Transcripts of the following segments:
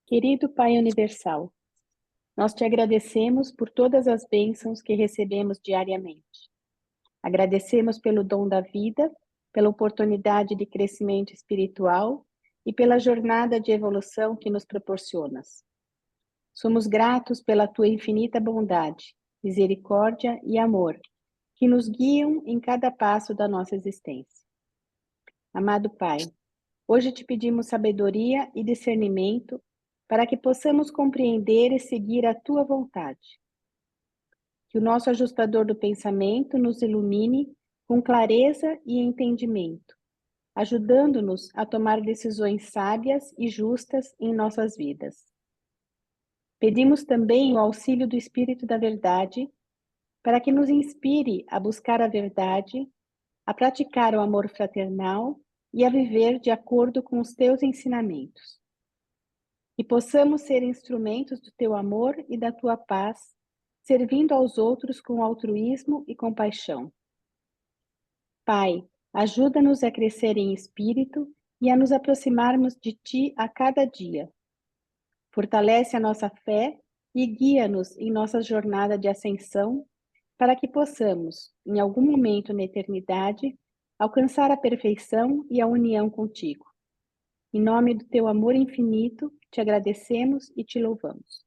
Querido Pai Universal, nós te agradecemos por todas as bênçãos que recebemos diariamente. Agradecemos pelo dom da vida, pela oportunidade de crescimento espiritual e pela jornada de evolução que nos proporcionas. Somos gratos pela tua infinita bondade, misericórdia e amor, que nos guiam em cada passo da nossa existência. Amado Pai, hoje te pedimos sabedoria e discernimento para que possamos compreender e seguir a tua vontade. Que o nosso ajustador do pensamento nos ilumine com clareza e entendimento, ajudando-nos a tomar decisões sábias e justas em nossas vidas. Pedimos também o auxílio do Espírito da Verdade para que nos inspire a buscar a verdade, a praticar o amor fraternal e a viver de acordo com os teus ensinamentos. Que possamos ser instrumentos do teu amor e da tua paz, servindo aos outros com altruísmo e compaixão. Pai, ajuda-nos a crescer em espírito e a nos aproximarmos de ti a cada dia. Fortalece a nossa fé e guia-nos em nossa jornada de ascensão, para que possamos, em algum momento na eternidade, alcançar a perfeição e a união contigo. Em nome do teu amor infinito, te agradecemos e te louvamos.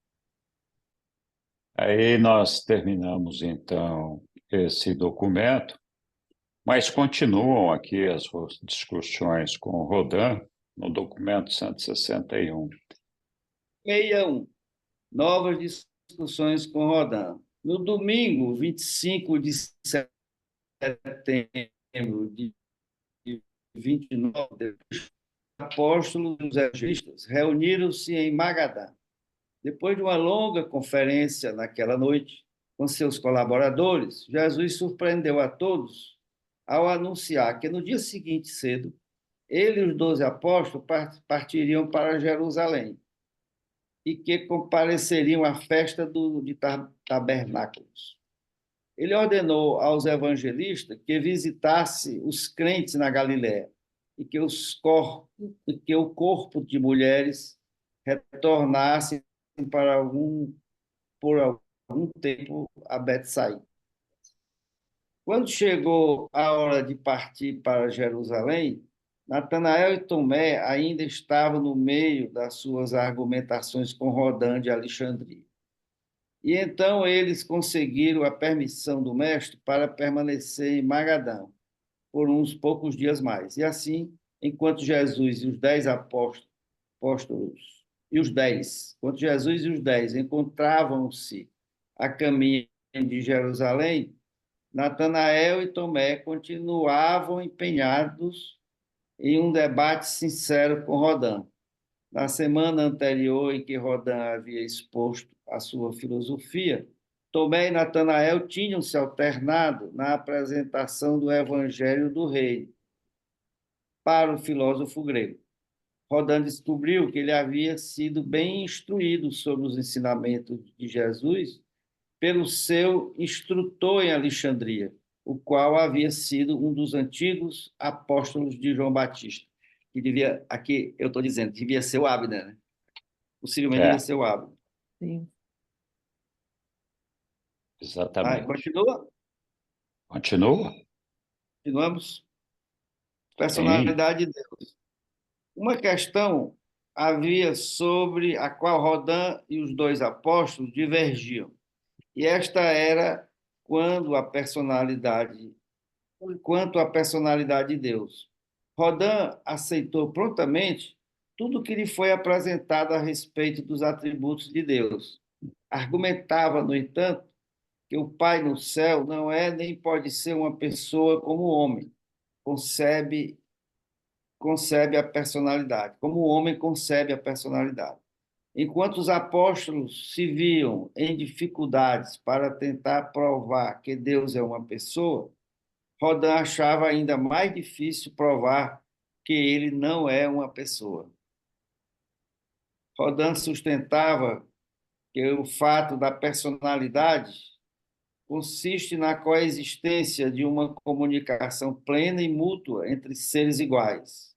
Aí nós terminamos, então, esse documento, mas continuam aqui as discussões com o Rodin no documento 161. 61. Novas discussões com Rodin. No domingo, 25 de setembro de 29, os apóstolos e os evangelistas reuniram-se em Magadã. Depois de uma longa conferência naquela noite com seus colaboradores, Jesus surpreendeu a todos ao anunciar que no dia seguinte cedo, ele e os 12 apóstolos partiriam para Jerusalém e que compareceriam à festa de tabernáculos. Ele ordenou aos evangelistas que visitassem os crentes na Galiléia e que o corpo de mulheres retornasse por algum tempo a Betsaída. Quando chegou a hora de partir para Jerusalém, Natanael e Tomé ainda estavam no meio das suas argumentações com Rodin de Alexandria. E então eles conseguiram a permissão do mestre para permanecer em Magadã por uns poucos dias mais. E assim, enquanto Jesus e os 10 apóstolos enquanto Jesus e os 10 encontravam-se a caminho de Jerusalém, Natanael e Tomé continuavam empenhados em um debate sincero com Rodin. Na semana anterior, em que Rodin havia exposto a sua filosofia, Tomé e Natanael tinham se alternado na apresentação do Evangelho do Reino para o filósofo grego. Rodin descobriu que ele havia sido bem instruído sobre os ensinamentos de Jesus pelo seu instrutor em Alexandria, o qual havia sido um dos antigos apóstolos de João Batista, que devia, aqui eu estou dizendo, devia ser o Abner, né? Possivelmente devia ser o Abner. Sim. Exatamente. Continua? Continua? Continuamos? Personalidade de Deus. Uma questão havia sobre a qual Rodin e os 2 apóstolos divergiam. E esta era quanto à personalidade de Deus. Rodin aceitou prontamente tudo que lhe foi apresentado a respeito dos atributos de Deus. Argumentava, no entanto, que o Pai no céu não é nem pode ser uma pessoa como o homem concebe a personalidade, como o homem concebe a personalidade. Enquanto os apóstolos se viam em dificuldades para tentar provar que Deus é uma pessoa, Rodin achava ainda mais difícil provar que ele não é uma pessoa. Rodin sustentava que o fato da personalidade consiste na coexistência de uma comunicação plena e mútua entre seres iguais,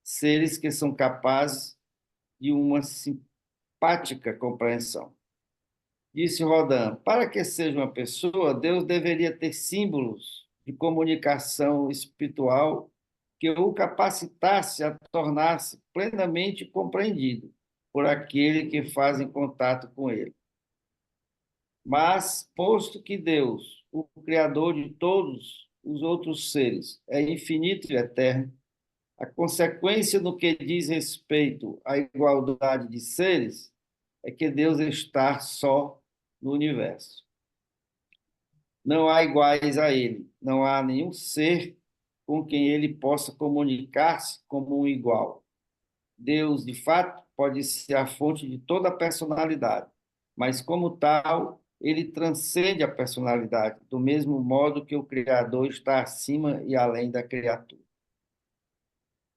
seres que são capazes de uma simpática compreensão. Disse Rodin, para que seja uma pessoa, Deus deveria ter símbolos de comunicação espiritual que o capacitasse a tornar-se plenamente compreendido por aquele que faz em contato com ele. Mas, posto que Deus, o Criador de todos os outros seres, é infinito e eterno, a consequência no que diz respeito à igualdade de seres é que Deus está só no universo. Não há iguais a ele, não há nenhum ser com quem ele possa comunicar-se como um igual. Deus, de fato, pode ser a fonte de toda a personalidade, mas, como tal, ele transcende a personalidade, do mesmo modo que o Criador está acima e além da criatura.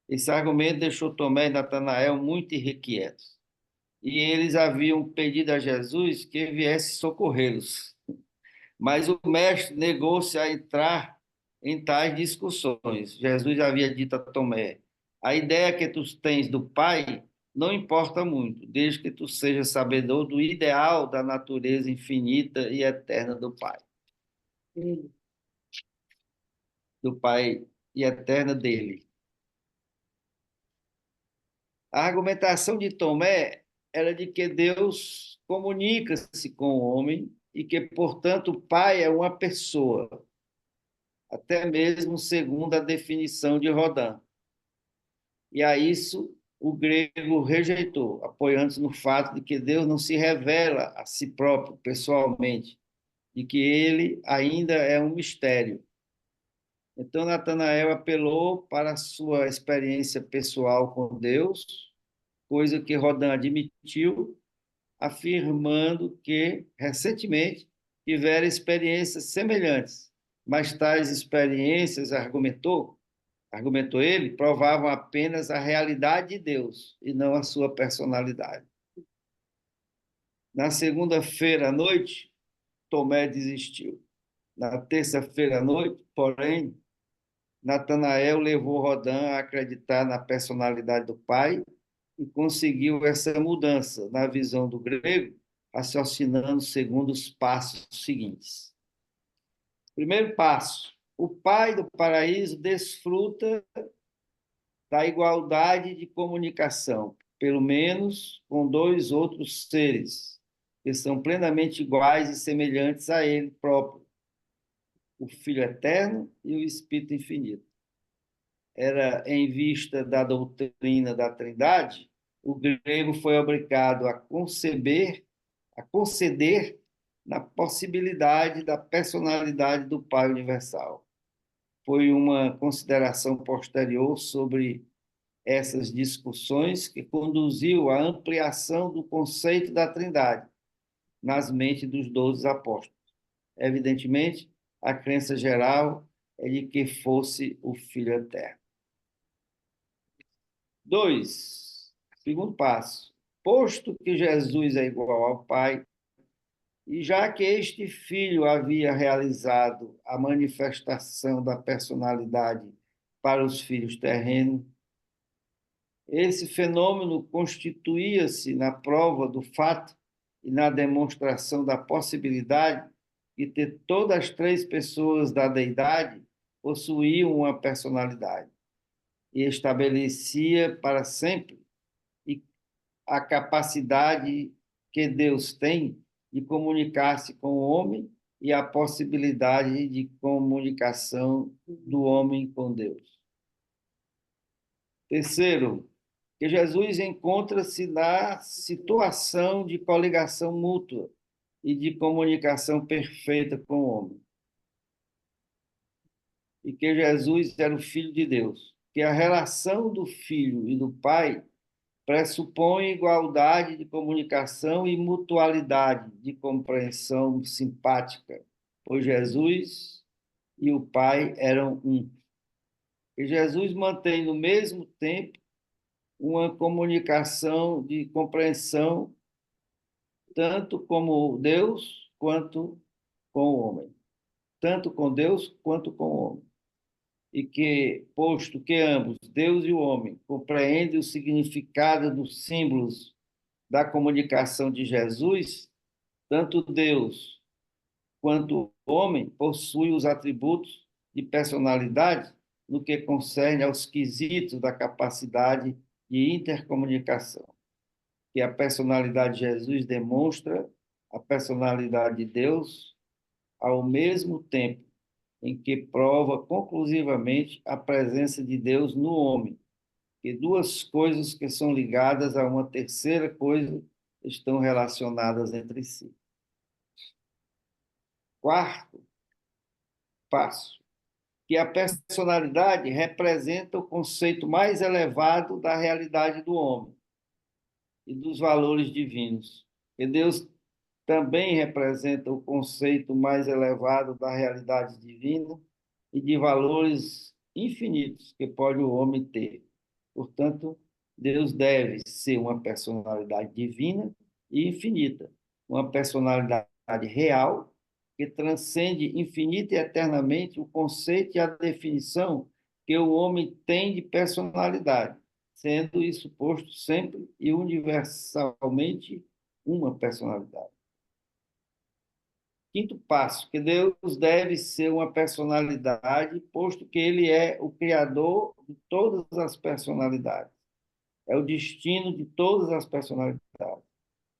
Esse argumento deixou Tomé e Natanael muito irrequietos, e eles haviam pedido a Jesus que viesse socorrê-los. Mas o mestre negou-se a entrar em tais discussões. Jesus havia dito a Tomé: a ideia que tu tens do Pai não importa muito, desde que tu sejas sabedor do ideal da natureza infinita e eterna do Pai. Do Pai e eterna dele. A argumentação de Tomé era de que Deus comunica-se com o homem e que, portanto, o Pai é uma pessoa, até mesmo segundo a definição de Rodin. E a isso o grego rejeitou, apoiando-se no fato de que Deus não se revela a si próprio pessoalmente, de que ele ainda é um mistério. Então, Natanael apelou para a sua experiência pessoal com Deus, coisa que Rodin admitiu, afirmando que, recentemente, tivera experiências semelhantes, mas tais experiências, argumentou ele, provavam apenas a realidade de Deus e não a sua personalidade. Na segunda-feira à noite, Tomé desistiu. Na terça-feira à noite, porém, Natanael levou Rodin a acreditar na personalidade do Pai e conseguiu essa mudança na visão do grego, raciocinando segundo os passos seguintes. Primeiro passo: o Pai do paraíso desfruta da igualdade de comunicação, pelo menos com dois outros seres, que são plenamente iguais e semelhantes a ele próprio, o Filho Eterno e o Espírito Infinito. Era em vista da doutrina da Trindade, o grego foi obrigado a conceder na possibilidade da personalidade do Pai Universal. Foi uma consideração posterior sobre essas discussões que conduziu à ampliação do conceito da Trindade nas mentes dos 12 apóstolos. Evidentemente, a crença geral é de que fosse o Filho Eterno. 2. Segundo passo. Posto que Jesus é igual ao Pai, e já que este Filho havia realizado a manifestação da personalidade para os filhos terrenos, esse fenômeno constituía-se na prova do fato e na demonstração da possibilidade de ter todas as três pessoas da deidade possuíam uma personalidade e estabelecia para sempre a capacidade que Deus tem de comunicar-se com o homem e a possibilidade de comunicação do homem com Deus. Terceiro, que Jesus encontra-se na situação de coligação mútua e de comunicação perfeita com o homem. E que Jesus era o Filho de Deus. Que a relação do Filho e do Pai pressupõe igualdade de comunicação e mutualidade de compreensão simpática, pois Jesus e o Pai eram um. E Jesus mantém no mesmo tempo uma comunicação de compreensão tanto como Deus quanto com o homem, tanto com Deus quanto com o homem. E que, posto que ambos, Deus e o homem, compreendem o significado dos símbolos da comunicação de Jesus, tanto Deus quanto o homem possuem os atributos de personalidade no que concerne aos quesitos da capacidade de intercomunicação, que a personalidade de Jesus demonstra a personalidade de Deus ao mesmo tempo em que prova conclusivamente a presença de Deus no homem, que duas coisas que são ligadas a uma terceira coisa estão relacionadas entre si. Quarto passo, que a personalidade representa o conceito mais elevado da realidade do homem e dos valores divinos. E Deus também representa o conceito mais elevado da realidade divina e de valores infinitos que pode o homem ter. Portanto, Deus deve ser uma personalidade divina e infinita, uma personalidade real que transcende infinita e eternamente o conceito e a definição que o homem tem de personalidade, sendo isso posto sempre e universalmente uma personalidade. Quinto passo, que Deus deve ser uma personalidade, posto que ele é o criador de todas as personalidades. É o destino de todas as personalidades.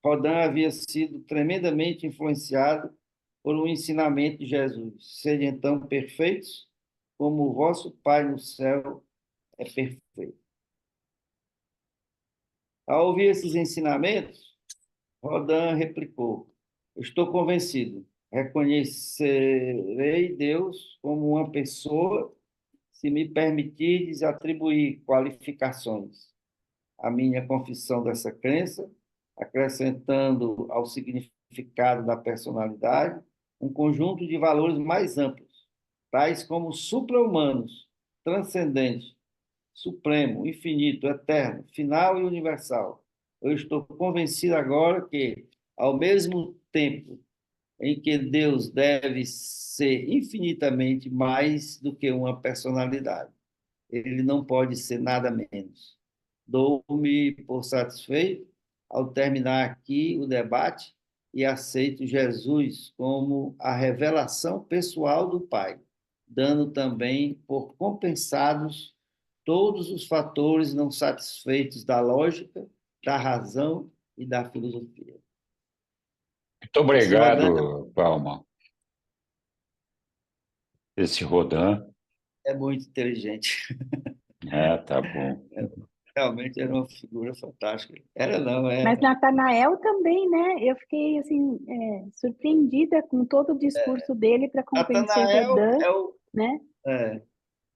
Rodin havia sido tremendamente influenciado por um ensinamento de Jesus. Sede então perfeitos, como o vosso Pai no céu é perfeito. Ao ouvir esses ensinamentos, Rodin replicou: estou convencido, reconhecerei Deus como uma pessoa se me permitirdes atribuir qualificações à minha confissão dessa crença, acrescentando ao significado da personalidade um conjunto de valores mais amplos, tais como supra-humanos, transcendente, supremo, infinito, eterno, final e universal. Eu estou convencido agora que, ao mesmo tempo em que Deus deve ser infinitamente mais do que uma personalidade, ele não pode ser nada menos. Dou-me por satisfeito ao terminar aqui o debate e aceito Jesus como a revelação pessoal do Pai, dando também por compensados todos os fatores não satisfeitos da lógica, da razão e da filosofia. Muito Esse Rodin obrigado, Palma. Esse Rodin, é muito inteligente. tá bom. Realmente era uma figura fantástica. Era não, Mas é. Natanael também, né? Eu fiquei assim surpreendida com todo o discurso dele para convencer Natanael Rodin, é o. né? É,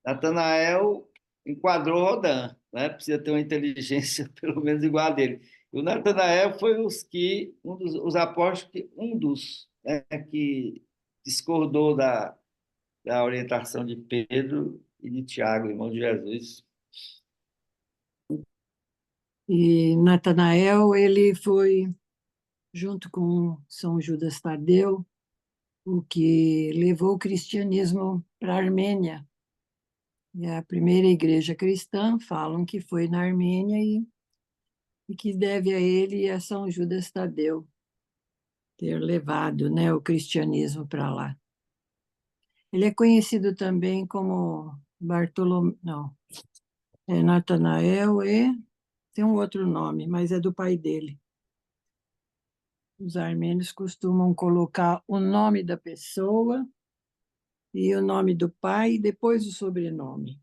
Natanael enquadrou Rodin, né? Precisa ter uma inteligência pelo menos igual a dele. E o Natanael foi os apóstolos que né, que discordou da orientação de Pedro e de Tiago, irmão de Jesus. E Natanael, ele foi, junto com São Judas Tadeu, o que levou o cristianismo para a Armênia. E a primeira igreja cristã falam que foi na Armênia e que deve a ele e a São Judas Tadeu ter levado, né, o cristianismo para lá. Ele é conhecido também como Bartolomeu, não, é Natanael e tem um outro nome, mas é do pai dele. Os armênios costumam colocar o nome da pessoa e o nome do pai e depois o sobrenome.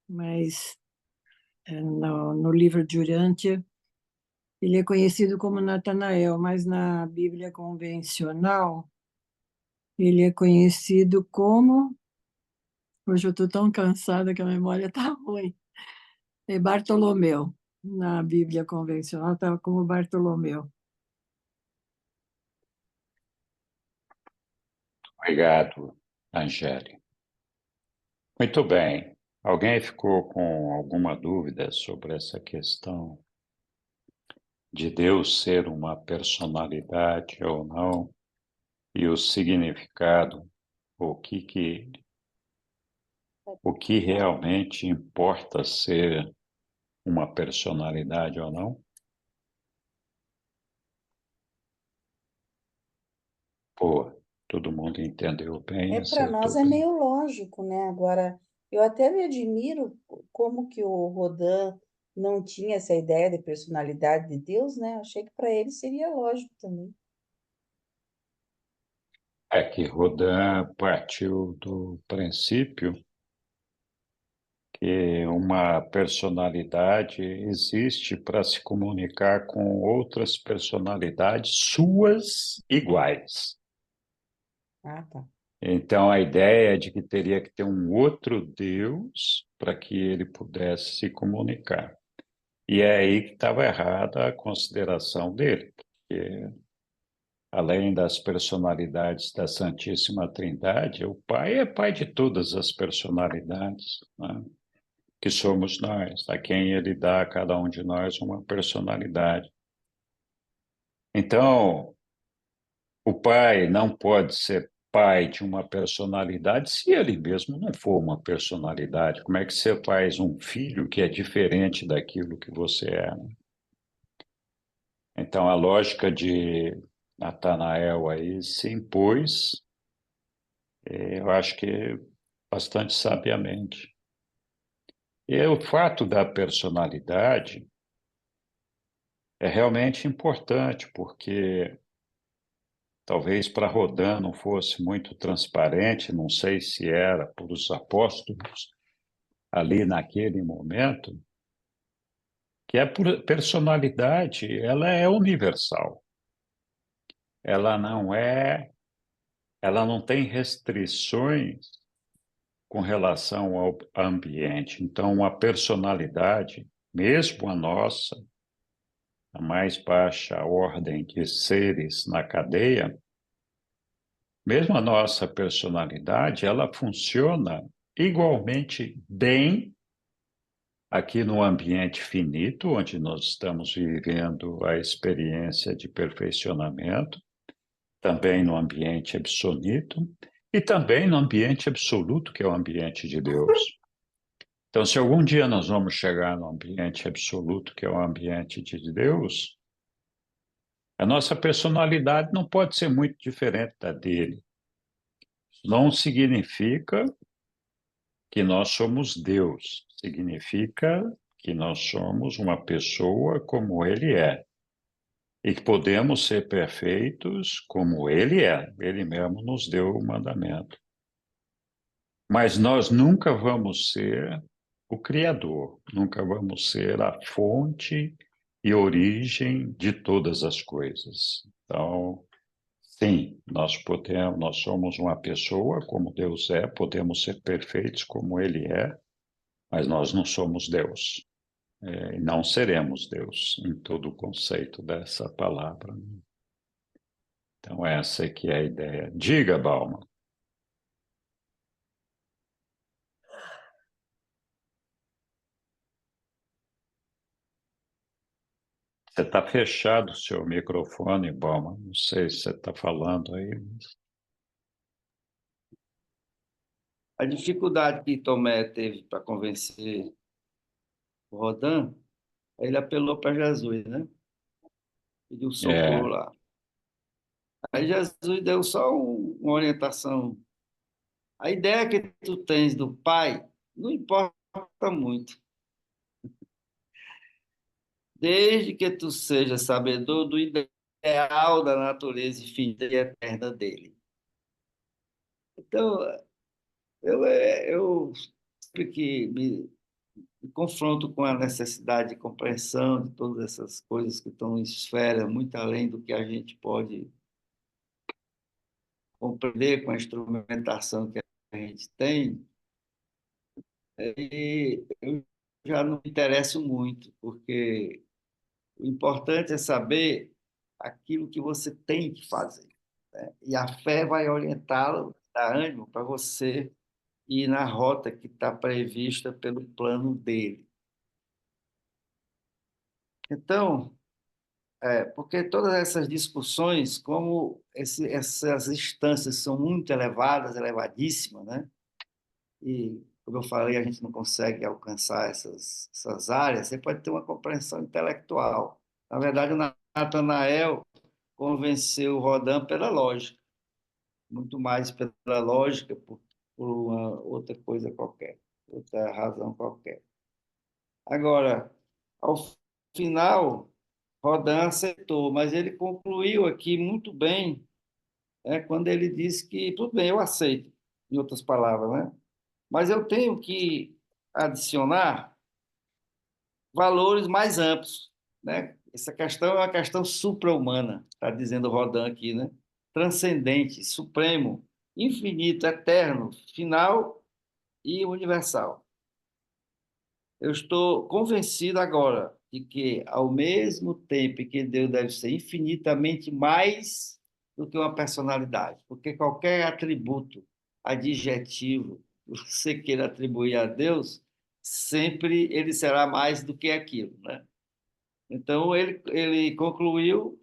Mas no livro de Urântia, ele é conhecido como Natanael, mas na Bíblia convencional, ele é conhecido como... Hoje eu estou tão cansada que a memória está ruim. É Bartolomeu. Na Bíblia convencional está como Bartolomeu. Obrigado, Angélica. Muito bem. Alguém ficou com alguma dúvida sobre essa questão de Deus ser uma personalidade ou não? e o significado, o que realmente importa ser uma personalidade ou não? Pô, todo mundo entendeu bem, Para nós acertou é bem. meio lógico, né? Agora, eu até me admiro como que o Rodin não tinha essa ideia de personalidade de Deus, né? Achei que para ele seria lógico também. É que Rodin partiu do princípio que uma personalidade existe para se comunicar com outras personalidades suas iguais. Ah, tá. Então, a ideia é de que teria que ter um outro Deus para que ele pudesse se comunicar. E é aí que estava errada a consideração dele, porque além das personalidades da Santíssima Trindade, o Pai é Pai de todas as personalidades, né? Que somos nós, a quem ele dá a cada um de nós uma personalidade. Então, o pai não pode ser pai de uma personalidade se ele mesmo não for uma personalidade. Como é que você faz um filho que é diferente daquilo que você é, né? Então, a lógica de Natanael aí se impôs, eu acho que bastante sabiamente. E o fato da personalidade é realmente importante, porque talvez para Rodin não fosse muito transparente, não sei se era para os apóstolos ali naquele momento, que a personalidade ela é universal. Ela ela não tem restrições com relação ao ambiente. Então, a personalidade, mesmo a nossa, a mais baixa ordem de seres na cadeia, mesmo a nossa personalidade, ela funciona igualmente bem aqui no ambiente finito, onde nós estamos vivendo a experiência de perfeccionamento, também no ambiente absoluto e também no ambiente absoluto, que é o ambiente de Deus. Então, se algum dia nós vamos chegar no ambiente absoluto, que é o ambiente de Deus, a nossa personalidade não pode ser muito diferente da dele. Não significa que nós somos Deus, significa que nós somos uma pessoa como Ele é e que podemos ser perfeitos como Ele é. Ele mesmo nos deu o mandamento. Mas nós nunca vamos ser o Criador, nunca vamos ser a fonte e origem de todas as coisas. Então, sim, nós somos uma pessoa como Deus é, podemos ser perfeitos como Ele é, mas nós não somos Deus. E não seremos Deus em todo o conceito dessa palavra. Então, essa é que é a ideia. Diga, Balma. Você está fechado o seu microfone, Balma. Não sei se você está falando aí. A dificuldade que Tomé teve para convencer o Rodin, ele apelou para Jesus, né? Pediu socorro É, lá. Aí Jesus deu só uma orientação. A ideia que tu tens do Pai não importa muito, desde que tu seja sabedor do ideal da natureza infinita e eterna dele. Então, eu sempre que me confronto com a necessidade de compreensão de todas essas coisas que estão em esfera muito além do que a gente pode compreender com a instrumentação que a gente tem, e eu já não me interesso muito, porque o importante é saber aquilo que você tem que fazer, né? E a fé vai orientá-lo, dar ânimo para você ir na rota que está prevista pelo plano dele. Então, porque todas essas discussões, como essas instâncias são muito elevadas, elevadíssimas, né? E, como eu falei, a gente não consegue alcançar essas áreas, você pode ter uma compreensão intelectual. Na verdade, o Natanael convenceu o Rodin pela lógica, muito mais pela lógica, por uma outra coisa qualquer, outra razão qualquer. Agora, ao final, Rodin aceitou, mas ele concluiu aqui muito bem, quando ele disse que, tudo bem, eu aceito, em outras palavras, né? Mas eu tenho que adicionar valores mais amplos, né? Essa questão é uma questão supra-humana, está dizendo Rodin aqui, né? Transcendente, supremo, infinito, eterno, final e universal. Eu estou convencido agora de que, ao mesmo tempo que Deus deve ser infinitamente mais do que uma personalidade, porque qualquer atributo, adjetivo, que você queira atribuir a Deus, sempre ele será mais do que aquilo, né? Então, ele concluiu,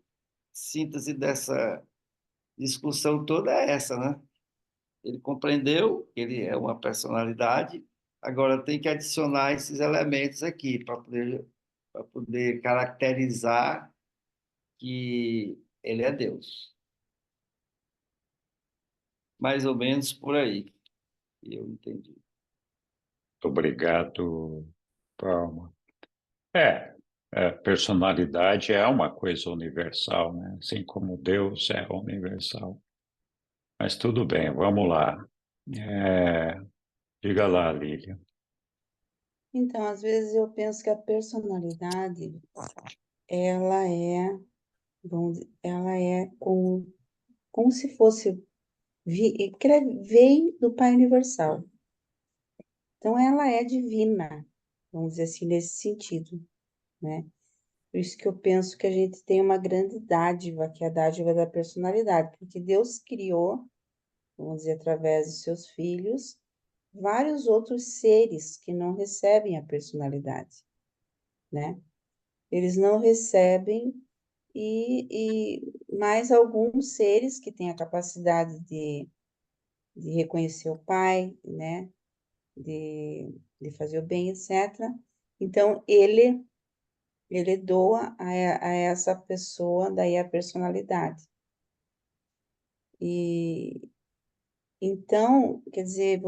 síntese dessa discussão toda é essa, né? Ele compreendeu que ele é uma personalidade, agora tem que adicionar esses elementos aqui para poder caracterizar que ele é Deus. Mais ou menos por aí, eu entendi. Obrigado, Palma. Personalidade é uma coisa universal, né? Assim como Deus é universal. Mas tudo bem, vamos lá. É, diga lá, Lília. Então, às vezes eu penso que a personalidade, ela é, ela é como se fosse, porque ela vem do Pai Universal. Então, ela é divina, vamos dizer assim, nesse sentido, né? Por isso que eu penso que a gente tem uma grande dádiva, que é a dádiva da personalidade, porque Deus criou, vamos dizer, através de seus filhos, vários outros seres que não recebem a personalidade, né? Eles não recebem e mais alguns seres que têm a capacidade de reconhecer o Pai, né? De fazer o bem, etc. Então, ele doa a essa pessoa daí a personalidade. E então, quer dizer,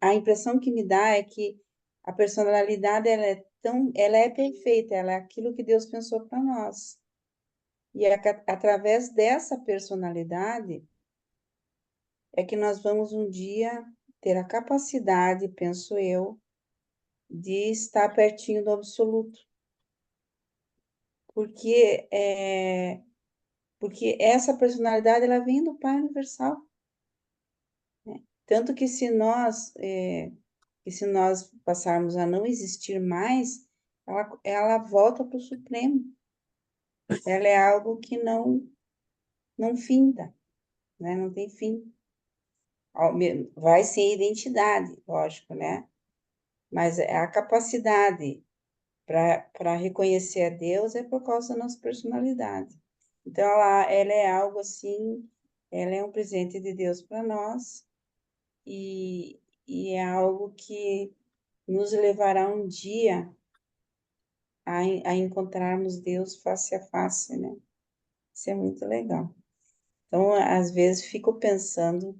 a impressão que me dá é que a personalidade ela é perfeita, ela é aquilo que Deus pensou para nós. E através dessa personalidade é que nós vamos um dia ter a capacidade, penso eu, de estar pertinho do absoluto. Porque porque essa personalidade ela vem do Pai Universal, né? Tanto que se nós passarmos a não existir mais, ela volta para o Supremo. Ela é algo que não finda, né? Não tem fim. Vai ser identidade, lógico, né? Mas a capacidade para reconhecer a Deus é por causa da nossa personalidade. Então, ela é algo assim, ela é um presente de Deus para nós e é algo que nos levará um dia a encontrarmos Deus face a face, né? Isso é muito legal. Então, às vezes, fico pensando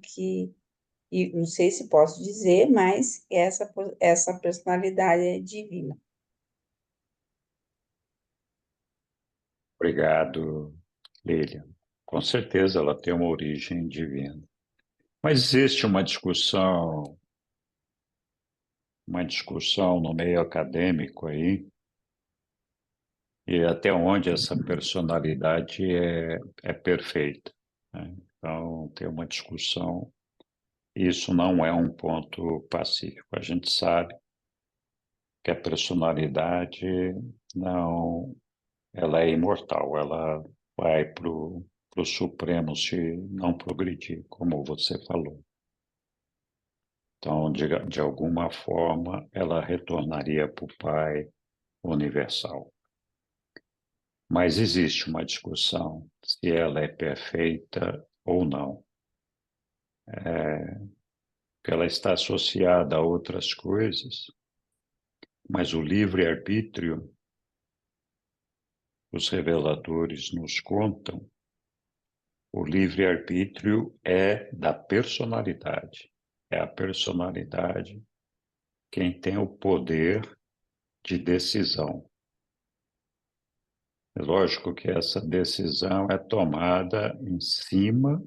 e não sei se posso dizer, mas essa personalidade é divina. Obrigado, Lília. Com certeza ela tem uma origem divina. Mas existe uma discussão no meio acadêmico aí, e até onde essa personalidade é perfeita, né? Então, tem uma discussão. Isso não é um ponto pacífico. A gente sabe que a personalidade não, ela é imortal, ela vai para o Supremo se não progredir, como você falou. Então, de alguma forma, ela retornaria para o Pai universal. Mas existe uma discussão se ela é perfeita ou não. Porque ela está associada a outras coisas, mas o livre-arbítrio, os reveladores nos contam, o livre-arbítrio é da personalidade. É a personalidade quem tem o poder de decisão. É lógico que essa decisão é tomada em cima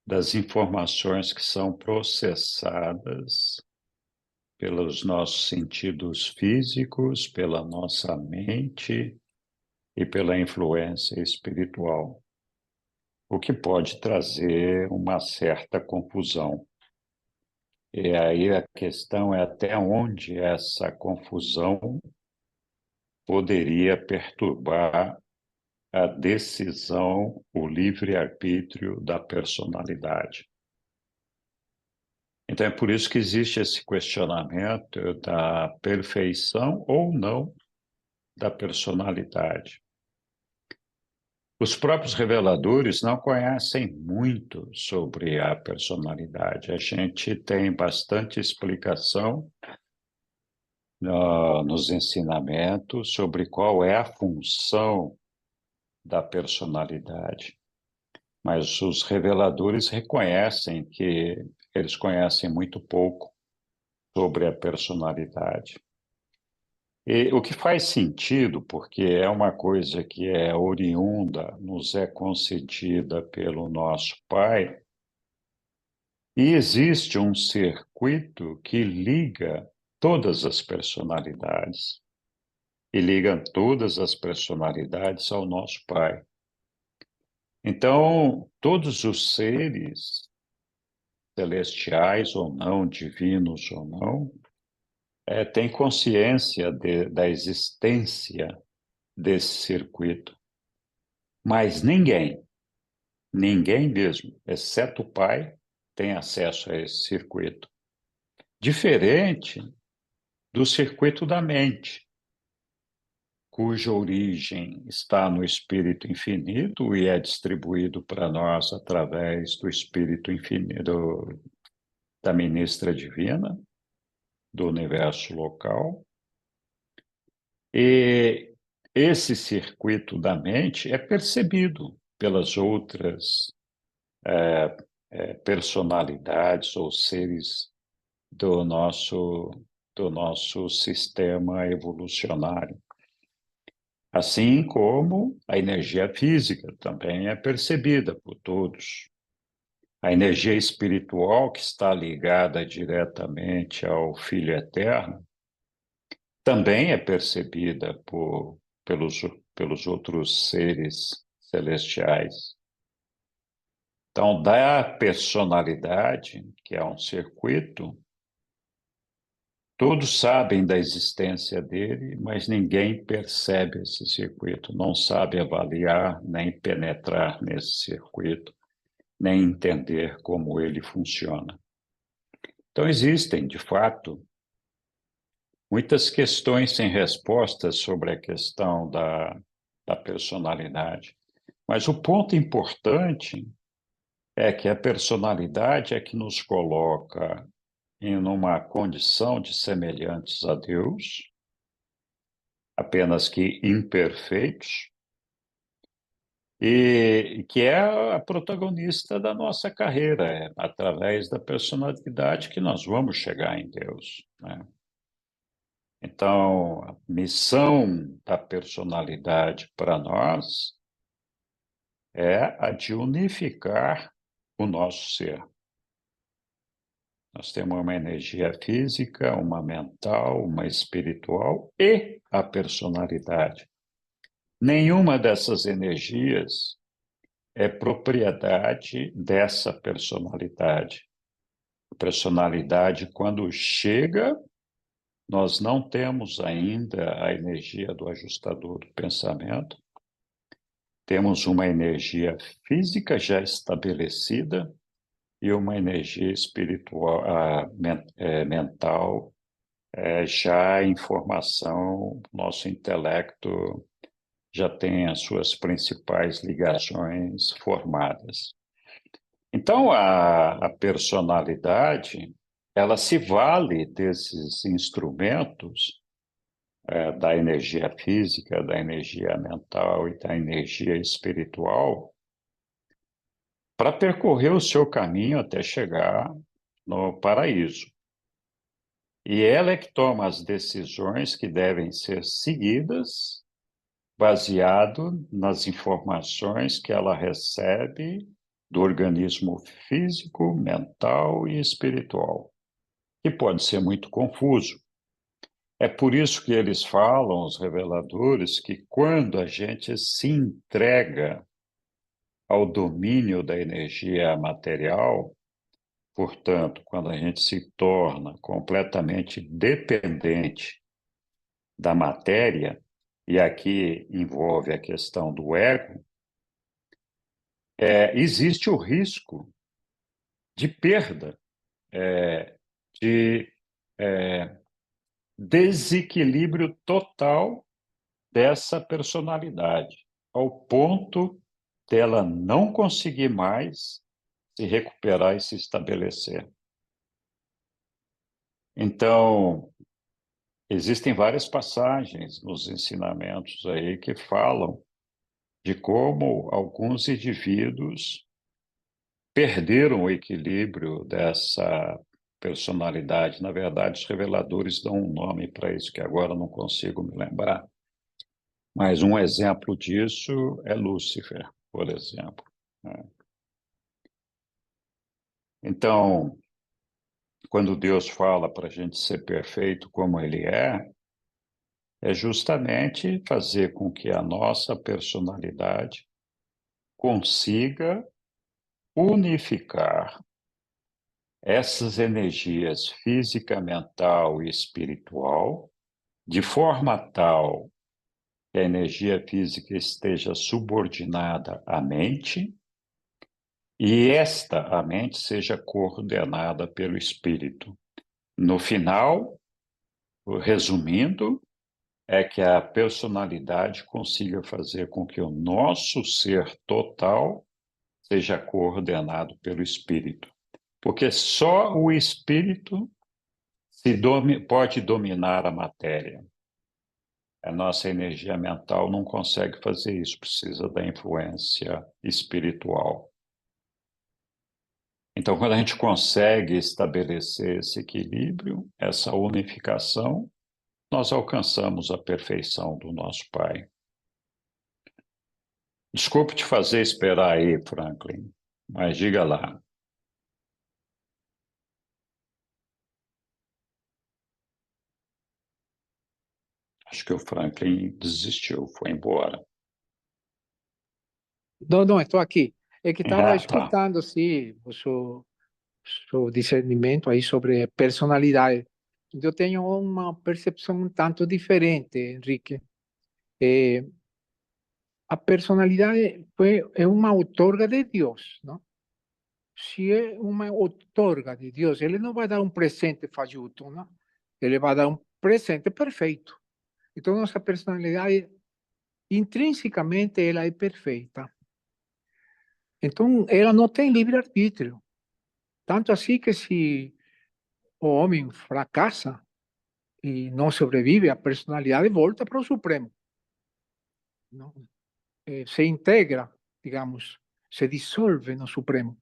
das informações que são processadas pelos nossos sentidos físicos, pela nossa mente e pela influência espiritual, o que pode trazer uma certa confusão. E aí a questão é até onde essa confusão poderia perturbar a decisão, o livre-arbítrio da personalidade. Então, é por isso que existe esse questionamento da perfeição ou não da personalidade. Os próprios reveladores não conhecem muito sobre a personalidade. A gente tem bastante explicação nos ensinamentos sobre qual é a função da personalidade. Mas os reveladores reconhecem que eles conhecem muito pouco sobre a personalidade. E o que faz sentido, porque é uma coisa que é oriunda, nos é concedida pelo nosso Pai, e existe um circuito que liga todas as personalidades, e liga todas as personalidades ao nosso Pai. Então, todos os seres, celestiais ou não, divinos ou não, têm consciência da existência desse circuito. Mas ninguém mesmo, exceto o Pai, tem acesso a esse circuito. Diferente do circuito da mente, cuja origem está no Espírito Infinito e é distribuído para nós através do Espírito Infinito, da Ministra Divina, do universo local. E esse circuito da mente é percebido pelas outras personalidades ou seres do nosso sistema evolucionário. Assim como a energia física também é percebida por todos. A energia espiritual, que está ligada diretamente ao Filho Eterno, também é percebida pelos outros seres celestiais. Então, da personalidade, que é um circuito, todos sabem da existência dele, mas ninguém percebe esse circuito, não sabe avaliar, nem penetrar nesse circuito, nem entender como ele funciona. Então, existem, de fato, muitas questões sem respostas sobre a questão da personalidade. Mas o ponto importante é que a personalidade é que nos coloca em uma condição de semelhantes a Deus, apenas que imperfeitos, e que é a protagonista da nossa carreira. É através da personalidade que nós vamos chegar em Deus, né? Então, a missão da personalidade para nós é a de unificar o nosso ser. Nós temos uma energia física, uma mental, uma espiritual e a personalidade. Nenhuma dessas energias é propriedade dessa personalidade. A personalidade, quando chega, nós não temos ainda a energia do ajustador do pensamento. Temos uma energia física já estabelecida e uma energia espiritual, mental, já em formação, nosso intelecto já tem as suas principais ligações formadas. Então, a personalidade, ela se vale desses instrumentos, da energia física, da energia mental e da energia espiritual, para percorrer o seu caminho até chegar no paraíso. E ela é que toma as decisões que devem ser seguidas, baseado nas informações que ela recebe do organismo físico, mental e espiritual, que pode ser muito confuso. É por isso que eles falam, os reveladores, que quando a gente se entrega ao domínio da energia material, portanto, quando a gente se torna completamente dependente da matéria, e aqui envolve a questão do ego, existe o risco de perda, de desequilíbrio total dessa personalidade, ao ponto dela não conseguir mais se recuperar e se estabelecer. Então, existem várias passagens nos ensinamentos aí que falam de como alguns indivíduos perderam o equilíbrio dessa personalidade. Na verdade, os reveladores dão um nome para isso, que agora não consigo me lembrar. Mas um exemplo disso é Lúcifer, por exemplo. Então, quando Deus fala para a gente ser perfeito como Ele é justamente fazer com que a nossa personalidade consiga unificar essas energias física, mental e espiritual, de forma tal que a energia física esteja subordinada à mente e a mente, seja coordenada pelo espírito. No final, resumindo, é que a personalidade consiga fazer com que o nosso ser total seja coordenado pelo espírito. Porque só o espírito pode dominar a matéria. A nossa energia mental não consegue fazer isso, precisa da influência espiritual. Então, quando a gente consegue estabelecer esse equilíbrio, essa unificação, nós alcançamos a perfeição do nosso Pai. Desculpe te fazer esperar aí, Franklin, mas diga lá. Acho que o Franklin desistiu, foi embora. Não, estou aqui. É que estava Tá. escutando, assim, o seu discernimento aí sobre personalidade. Eu tenho uma percepção um tanto diferente, Henrique. A personalidade é uma outorga de Deus, não? Se é uma outorga de Deus, ele não vai dar um presente fajuto, não? Ele vai dar um presente perfeito. Então, nossa personalidade, intrinsecamente, ela é perfeita. Então, ela não tem livre-arbítrio. Tanto assim que se o homem fracassa e não sobrevive, a personalidade volta para o Supremo. Não? Se integra, digamos, se dissolve no Supremo.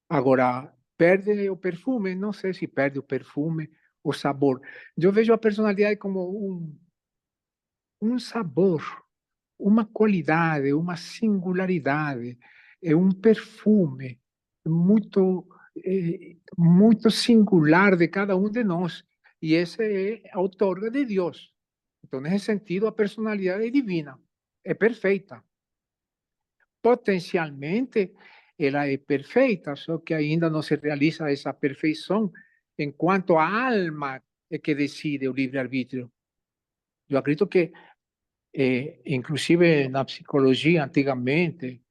Agora, perde o perfume, não sei se perde o perfume, o sabor. Eu vejo a personalidade como um sabor, uma qualidade, uma singularidade, é um perfume muito singular de cada um de nós. E essa é a outorga de Deus. Então, nesse sentido, a personalidade é divina, é perfeita. Potencialmente, ela é perfeita, só que ainda não se realiza essa perfeição, enquanto a alma é que decide o livre-arbítrio. Eu acredito que, inclusive na psicologia, antigamente,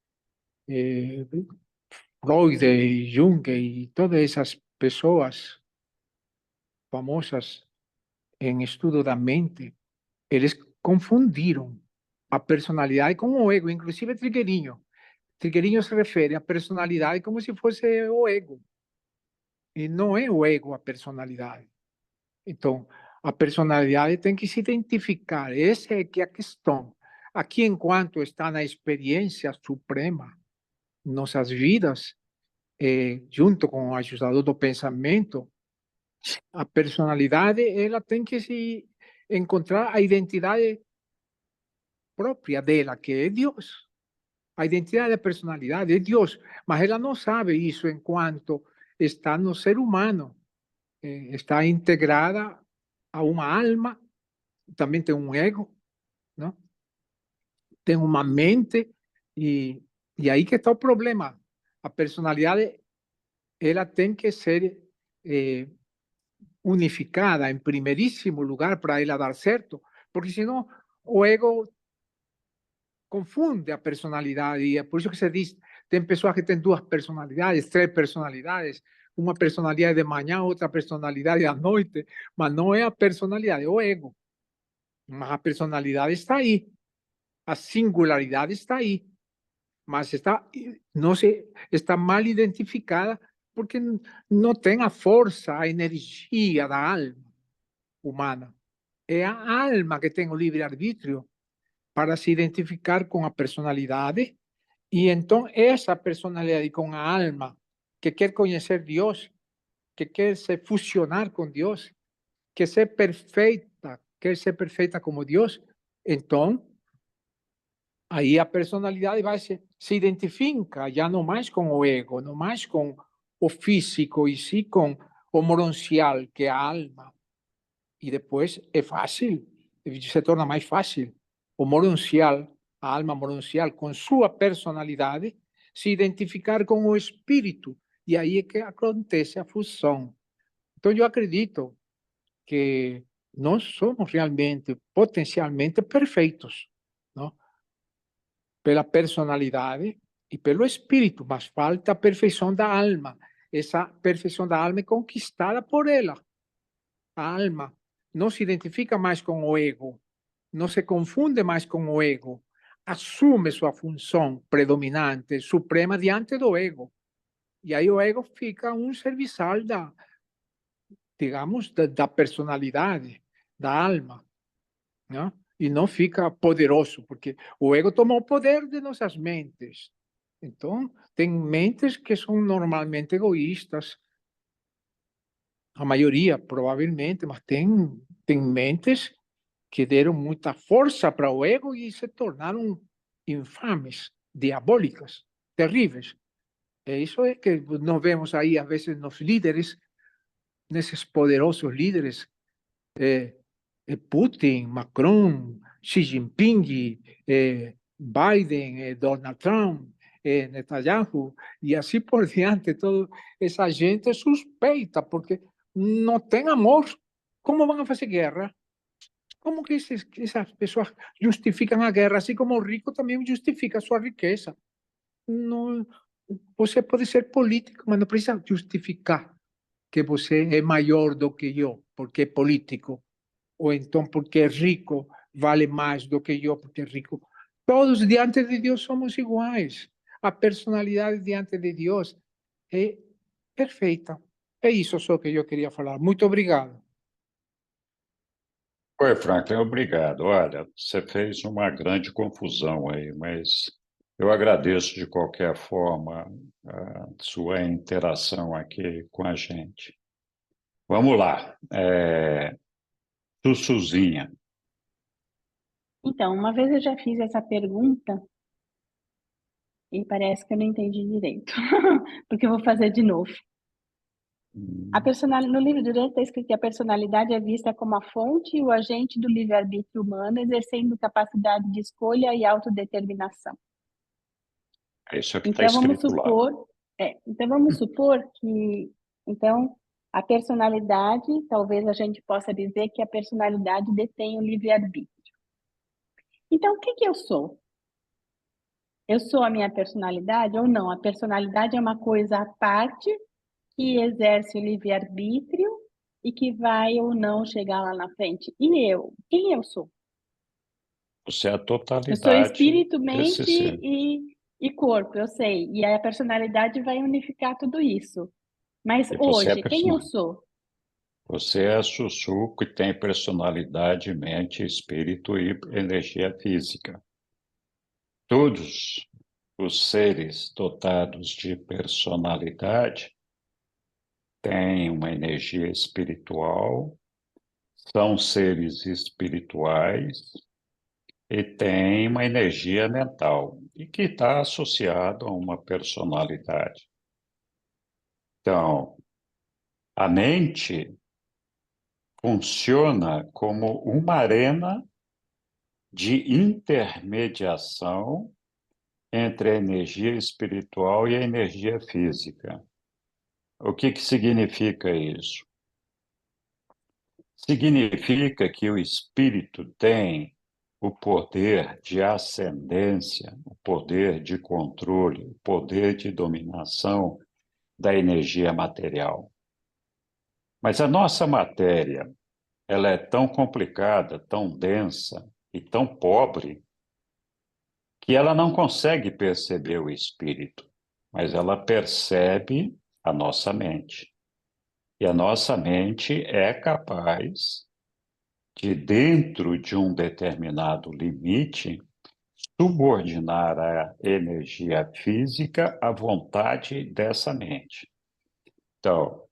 Freud, Jung e todas essas pessoas famosas em estudo da mente, eles confundiram a personalidade com o ego, inclusive Trigueirinho. Trigueirinho se refere à personalidade como se fosse o ego. E não é o ego a personalidade. Então, a personalidade tem que se identificar. Essa é que é a questão. Aqui, enquanto está na experiência suprema, nossas vidas, junto com o ajustador do pensamento, a personalidade ela tem que se encontrar a identidade própria dela, que é Deus. A identidade da personalidade é Deus, mas ela não sabe isso enquanto está no ser humano. Está integrada a uma alma, também tem um ego, não? Tem uma mente, e aí que está o problema. A personalidade ela tem que ser unificada em primeiríssimo lugar para ela dar certo, porque senão o ego confunde a personalidade, e é por isso que se diz, tem pessoas que têm duas personalidades, três personalidades, uma personalidade de manhã, outra personalidade à noite, mas não é a personalidade, é o ego. Mas a personalidade está aí, a singularidade está aí, mas está mal identificada porque não tem a força, a energia da alma humana. É a alma que tem o livre-arbítrio para se identificar com a personalidade, e então essa personalidade com a alma que quer conhecer Deus, que quer se fusionar com Deus, que quer ser perfeita como Deus, então aí a personalidade se identifica já não mais com o ego, não mais com o físico, e sim com o moroncial, que é a alma. E depois é fácil, se torna mais fácil. O moroncial, a alma moroncial, com sua personalidade, se identificar com o espírito. E aí é que acontece a fusão. Então, eu acredito que nós somos realmente, potencialmente perfeitos, não? Pela personalidade e pelo espírito, mas falta a perfeição da alma. Essa perfeição da alma é conquistada por ela. A alma não se identifica mais com o ego, não se confunde mais com o ego, assume sua função predominante, suprema diante do ego. E aí o ego fica um serviçal digamos, da personalidade, da alma, não? E não fica poderoso, porque o ego tomou o poder de nossas mentes. Então, tem mentes que são normalmente egoístas, a maioria, provavelmente, mas tem mentes que deram muita força para o ego e se tornaram infames, diabólicas, terríveis. É isso é que nós vemos aí, às vezes, nos líderes, nesses poderosos líderes, Putin, Macron, Xi Jinping, Biden, Donald Trump, Netanyahu, e assim por diante, toda essa gente é suspeita, porque não tem amor. Como vão fazer guerra? Como que essas pessoas justificam a guerra, assim como o rico também justifica a sua riqueza? Não, você pode ser político, mas não precisa justificar que você é maior do que eu, porque é político, ou então porque é rico, vale mais do que eu, porque é rico. Todos diante de Deus somos iguais. A personalidade diante de Deus é perfeita. É isso só que eu queria falar. Muito obrigado. Oi, Franklin, obrigado. Olha, você fez uma grande confusão aí, mas eu agradeço de qualquer forma a sua interação aqui com a gente. Vamos lá. Sussuzinha. Então, uma vez eu já fiz essa pergunta e parece que eu não entendi direito, porque eu vou fazer de novo. No livro do Dante está escrito que a personalidade é vista como a fonte e o agente do livre-arbítrio humano, exercendo capacidade de escolha e autodeterminação. É isso que está escrito lá. Então vamos supor que a personalidade, talvez a gente possa dizer que a personalidade detém o livre-arbítrio. Então, o que eu sou? Eu sou a minha personalidade ou não? A personalidade é uma coisa à parte que exerce o livre-arbítrio e que vai ou não chegar lá na frente. E eu? Quem eu sou? Você é a Eu sou totalidade espírito, desse mente ser. e corpo, eu sei. E aí a personalidade vai unificar tudo isso. Mas E você é hoje, quem eu personal. sou? Você é Sussu que tem personalidade, mente, espírito e energia física. Todos os seres dotados de personalidade têm uma energia espiritual, são seres espirituais e têm uma energia mental, e que está associado a uma personalidade. Então, a mente funciona como uma arena de intermediação entre a energia espiritual e a energia física. O que significa isso? Significa que o espírito tem o poder de ascendência, o poder de controle, o poder de dominação da energia material. Mas a nossa matéria, ela é tão complicada, tão densa e tão pobre que ela não consegue perceber o espírito, mas ela percebe a nossa mente. E a nossa mente é capaz de, dentro de um determinado limite, subordinar a energia física à vontade dessa mente. Então,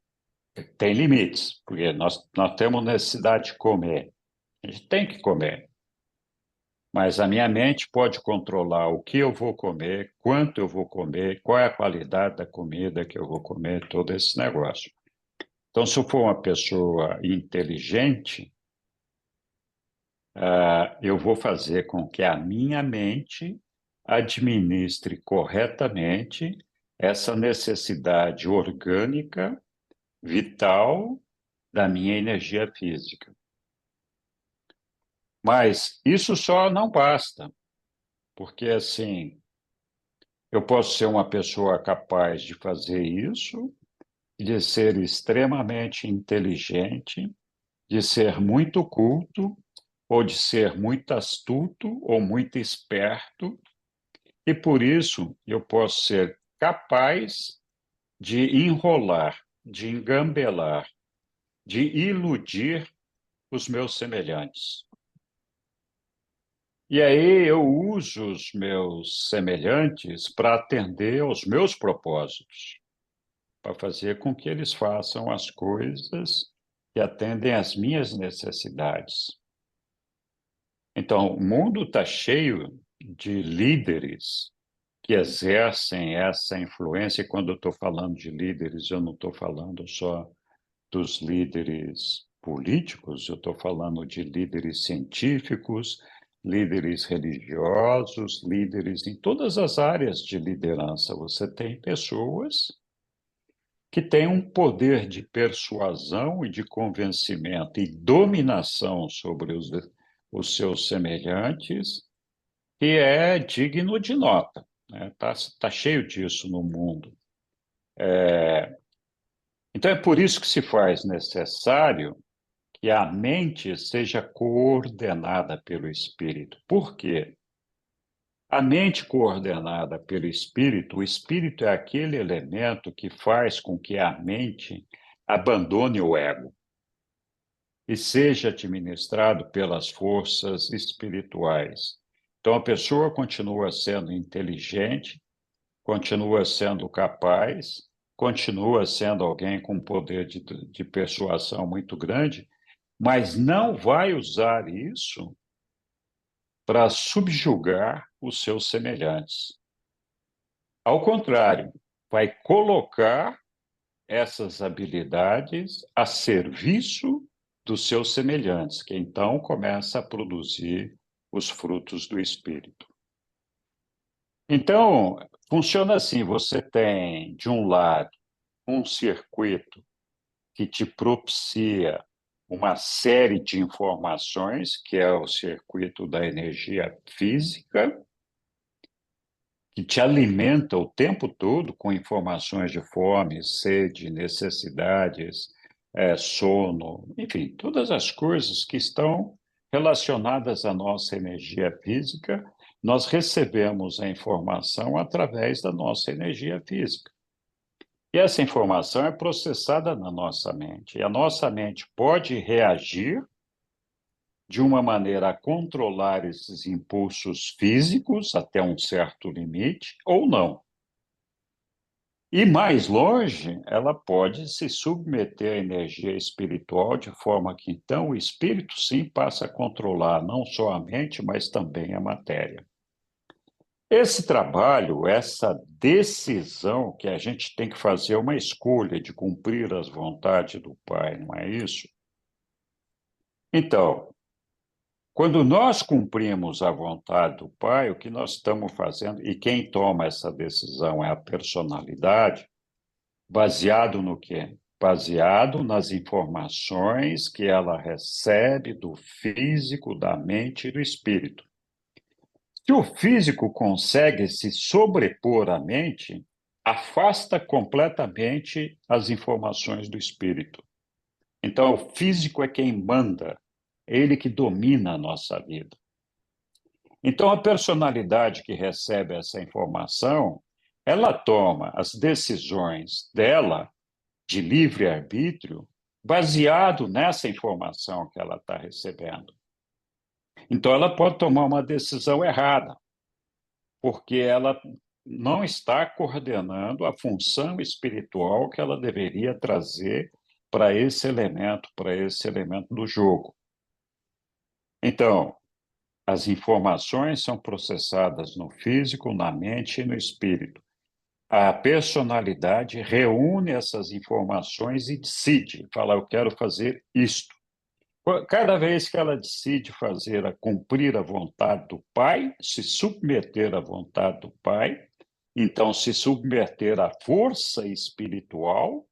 tem limites, porque nós temos necessidade de comer. A gente tem que comer. Mas a minha mente pode controlar o que eu vou comer, quanto eu vou comer, qual é a qualidade da comida que eu vou comer, todo esse negócio. Então, se eu for uma pessoa inteligente, eu vou fazer com que a minha mente administre corretamente essa necessidade orgânica, vital, da minha energia física. Mas isso só não basta, porque assim, eu posso ser uma pessoa capaz de fazer isso, de ser extremamente inteligente, de ser muito culto, ou de ser muito astuto ou muito esperto, e por isso eu posso ser capaz de enrolar, de engambelar, de iludir os meus semelhantes. E aí eu uso os meus semelhantes para atender aos meus propósitos, para fazer com que eles façam as coisas que atendem às minhas necessidades. Então, o mundo está cheio de líderes que exercem essa influência, e quando eu estou falando de líderes, eu não estou falando só dos líderes políticos, eu estou falando de líderes científicos, líderes religiosos, líderes em todas as áreas de liderança. Você tem pessoas que têm um poder de persuasão e de convencimento e dominação sobre os seus semelhantes, que é digno de nota. Tá cheio disso no mundo. Então, é por isso que se faz necessário que a mente seja coordenada pelo espírito. Por quê? A mente coordenada pelo espírito, o espírito é aquele elemento que faz com que a mente abandone o ego e seja administrado pelas forças espirituais. Então, a pessoa continua sendo inteligente, continua sendo capaz, continua sendo alguém com poder de persuasão muito grande, mas não vai usar isso para subjugar os seus semelhantes. Ao contrário, vai colocar essas habilidades a serviço dos seus semelhantes, que então começa a produzir os frutos do espírito. Então, funciona assim: você tem, de um lado, um circuito que te propicia uma série de informações, que é o circuito da energia física, que te alimenta o tempo todo com informações de fome, sede, necessidades, sono, enfim, todas as coisas que estão relacionadas à nossa energia física, nós recebemos a informação através da nossa energia física. E essa informação é processada na nossa mente. E a nossa mente pode reagir de uma maneira a controlar esses impulsos físicos até um certo limite, ou não. E mais longe, ela pode se submeter à energia espiritual de forma que, então, o espírito, sim, passa a controlar não só a mente, mas também a matéria. Esse trabalho, essa decisão que a gente tem que fazer uma escolha de cumprir as vontades do Pai, não é isso? Então, quando nós cumprimos a vontade do Pai, o que nós estamos fazendo, e quem toma essa decisão é a personalidade, baseado no quê? Baseado nas informações que ela recebe do físico, da mente e do espírito. Se o físico consegue se sobrepor à mente, afasta completamente as informações do espírito. Então, o físico é quem manda, é ele que domina a nossa vida. Então, a personalidade que recebe essa informação, ela toma as decisões dela de livre-arbítrio baseado nessa informação que ela está recebendo. Então, ela pode tomar uma decisão errada, porque ela não está coordenando a função espiritual que ela deveria trazer para esse elemento do jogo. Então, as informações são processadas no físico, na mente e no espírito. A personalidade reúne essas informações e decide, fala, eu quero fazer isto. Cada vez que ela decide cumprir a vontade do Pai, se submeter à vontade do Pai, então se submeter à força espiritual,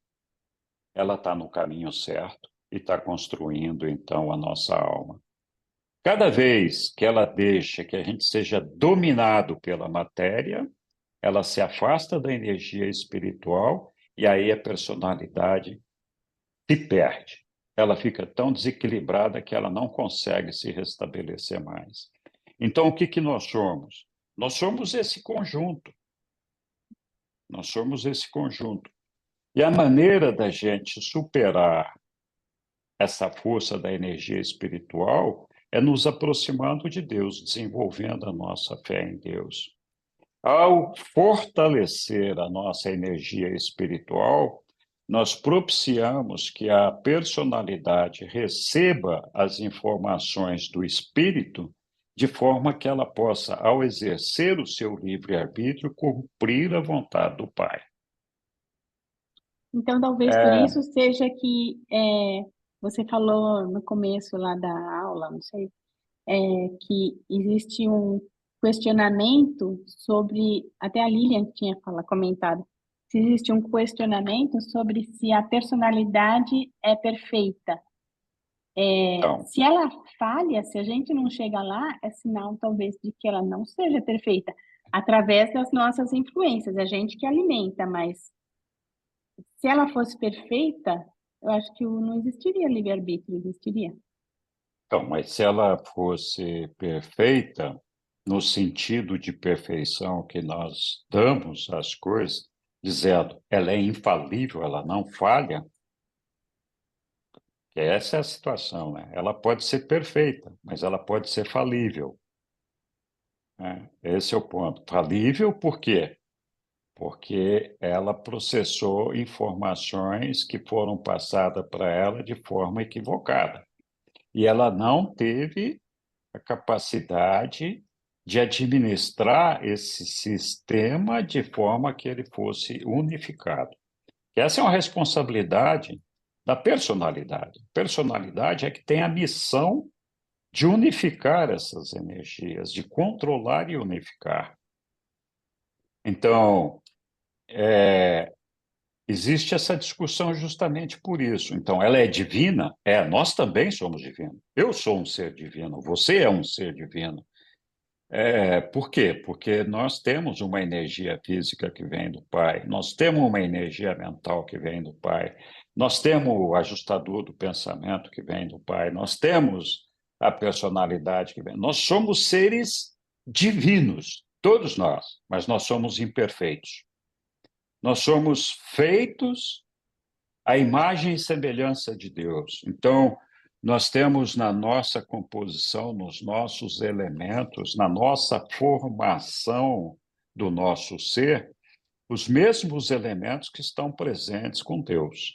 ela está no caminho certo e está construindo, então, a nossa alma. Cada vez que ela deixa que a gente seja dominado pela matéria, ela se afasta da energia espiritual e aí a personalidade se perde. Ela fica tão desequilibrada que ela não consegue se restabelecer mais. Então, o que nós somos? Nós somos esse conjunto. Nós somos esse conjunto. E a maneira da gente superar essa força da energia espiritual é nos aproximando de Deus, desenvolvendo a nossa fé em Deus. Ao fortalecer a nossa energia espiritual, nós propiciamos que a personalidade receba as informações do espírito de forma que ela possa, ao exercer o seu livre-arbítrio, cumprir a vontade do Pai. Então, talvez por isso seja que você falou no começo lá da aula, não sei, que existe um questionamento sobre, até a Lilian tinha comentado, se existe um questionamento sobre se a personalidade é perfeita. Então, Se ela falha, se a gente não chega lá, é sinal talvez de que ela não seja perfeita, através das nossas influências, a gente que alimenta, mas se ela fosse perfeita, eu acho que não existiria livre-arbítrio, existiria. então, mas se ela fosse perfeita, no sentido de perfeição que nós damos às coisas, dizendo ela é infalível, ela não falha, que essa é a situação, né? Ela pode ser perfeita, mas ela pode ser falível, né? Esse é o ponto. Falível por quê? Porque ela processou informações que foram passadas para ela de forma equivocada. E ela não teve a capacidade de administrar esse sistema de forma que ele fosse unificado. E essa é uma responsabilidade da personalidade. Personalidade é que tem a missão de unificar essas energias, de controlar e unificar. Então, existe essa discussão justamente por isso. Então, ela é divina? Nós também somos divinos. Eu sou um ser divino, você é um ser divino. Por quê? Porque nós temos uma energia física que vem do Pai, nós temos uma energia mental que vem do Pai, nós temos o ajustador do pensamento que vem do Pai, nós temos a personalidade que vem. Nós somos seres divinos, todos nós, mas nós somos imperfeitos. Nós somos feitos à imagem e semelhança de Deus. Então, nós temos na nossa composição, nos nossos elementos, na nossa formação do nosso ser, os mesmos elementos que estão presentes com Deus,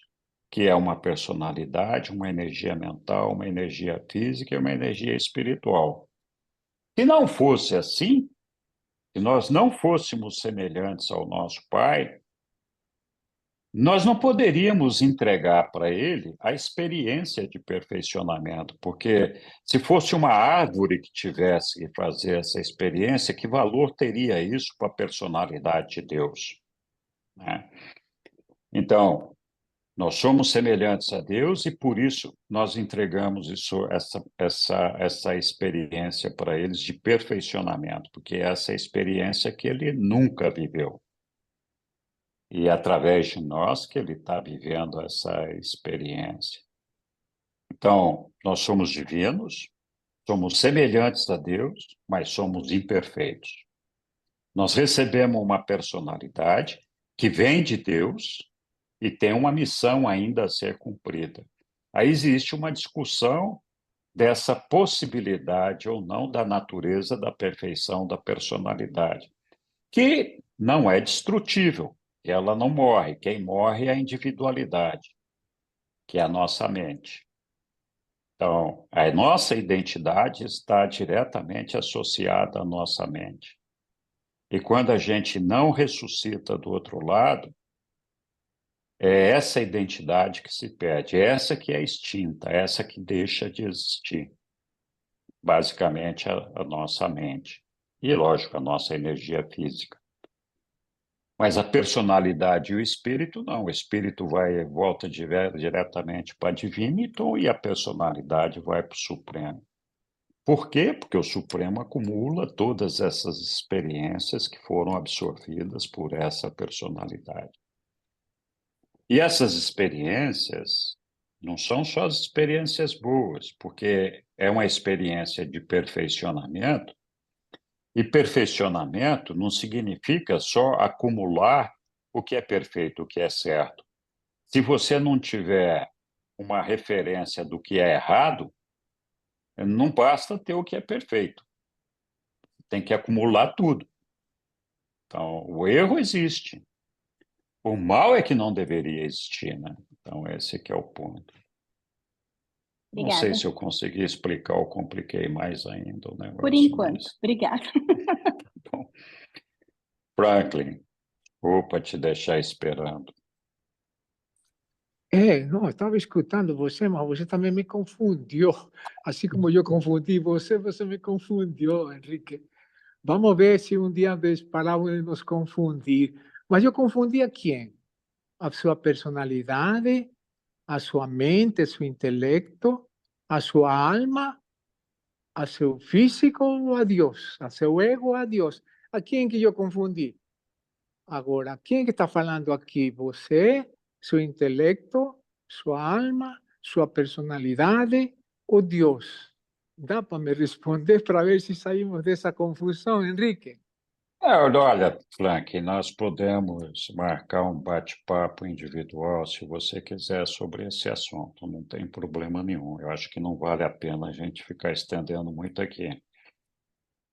que é uma personalidade, uma energia mental, uma energia física e uma energia espiritual. Se não fosse assim, se nós não fôssemos semelhantes ao nosso Pai, nós não poderíamos entregar para ele a experiência de perfeccionamento, porque se fosse uma árvore que tivesse que fazer essa experiência, que valor teria isso para a personalidade de Deus, né? Então, nós somos semelhantes a Deus e, por isso, nós entregamos essa experiência para eles de perfeccionamento, porque essa é a experiência que ele nunca viveu. E é através de nós que ele está vivendo essa experiência. Então, nós somos divinos, somos semelhantes a Deus, mas somos imperfeitos. Nós recebemos uma personalidade que vem de Deus e tem uma missão ainda a ser cumprida. Aí existe uma discussão dessa possibilidade ou não da natureza da perfeição da personalidade, que não é destrutível. Ela não morre. Quem morre é a individualidade, que é a nossa mente. Então, a nossa identidade está diretamente associada à nossa mente. E quando a gente não ressuscita do outro lado, é essa identidade que se perde, é essa que é extinta, é essa que deixa de existir. Basicamente, a nossa mente. E, lógico, a nossa energia física. Mas a personalidade e o espírito, não. O espírito volta diretamente para a divino e a personalidade vai para o Supremo. Por quê? Porque o Supremo acumula todas essas experiências que foram absorvidas por essa personalidade. E essas experiências não são só as experiências boas, porque é uma experiência de perfeccionamento. E perfeccionamento não significa só acumular o que é perfeito, o que é certo. Se você não tiver uma referência do que é errado, não basta ter o que é perfeito. Tem que acumular tudo. Então, o erro existe. O mal é que não deveria existir, né? Então, esse que é o ponto. Não sei se eu consegui explicar ou compliquei mais ainda o negócio. Por enquanto. Mas... Obrigada. Bom. Franklin, para te deixar esperando. Não, estava escutando você, mas você também me confundiu. Assim como eu confundi você, você me confundiu, Henrique. Vamos ver se um dia paramos de nos confundir. Mas eu confundi a quem? A sua personalidade, a sua mente, seu intelecto, a sua alma, a seu físico ou a Deus? A seu ego ou a Deus? A quem que eu confundi? Agora, quem que está falando aqui? Você, seu intelecto, sua alma, sua personalidade ou Deus? Dá para me responder para ver se saímos dessa confusão, Henrique? Olha, Frank, nós podemos marcar um bate-papo individual, se você quiser, sobre esse assunto. Não tem problema nenhum. Eu acho que não vale a pena a gente ficar estendendo muito aqui.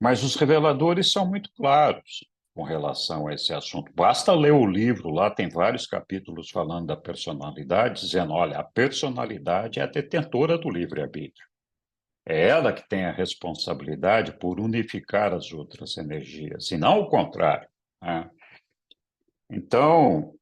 Mas os reveladores são muito claros com relação a esse assunto. Basta ler o livro, lá tem vários capítulos falando da personalidade, dizendo, olha, a personalidade é a detentora do livre-arbítrio. É ela que tem a responsabilidade por unificar as outras energias, e não o contrário, né? Então,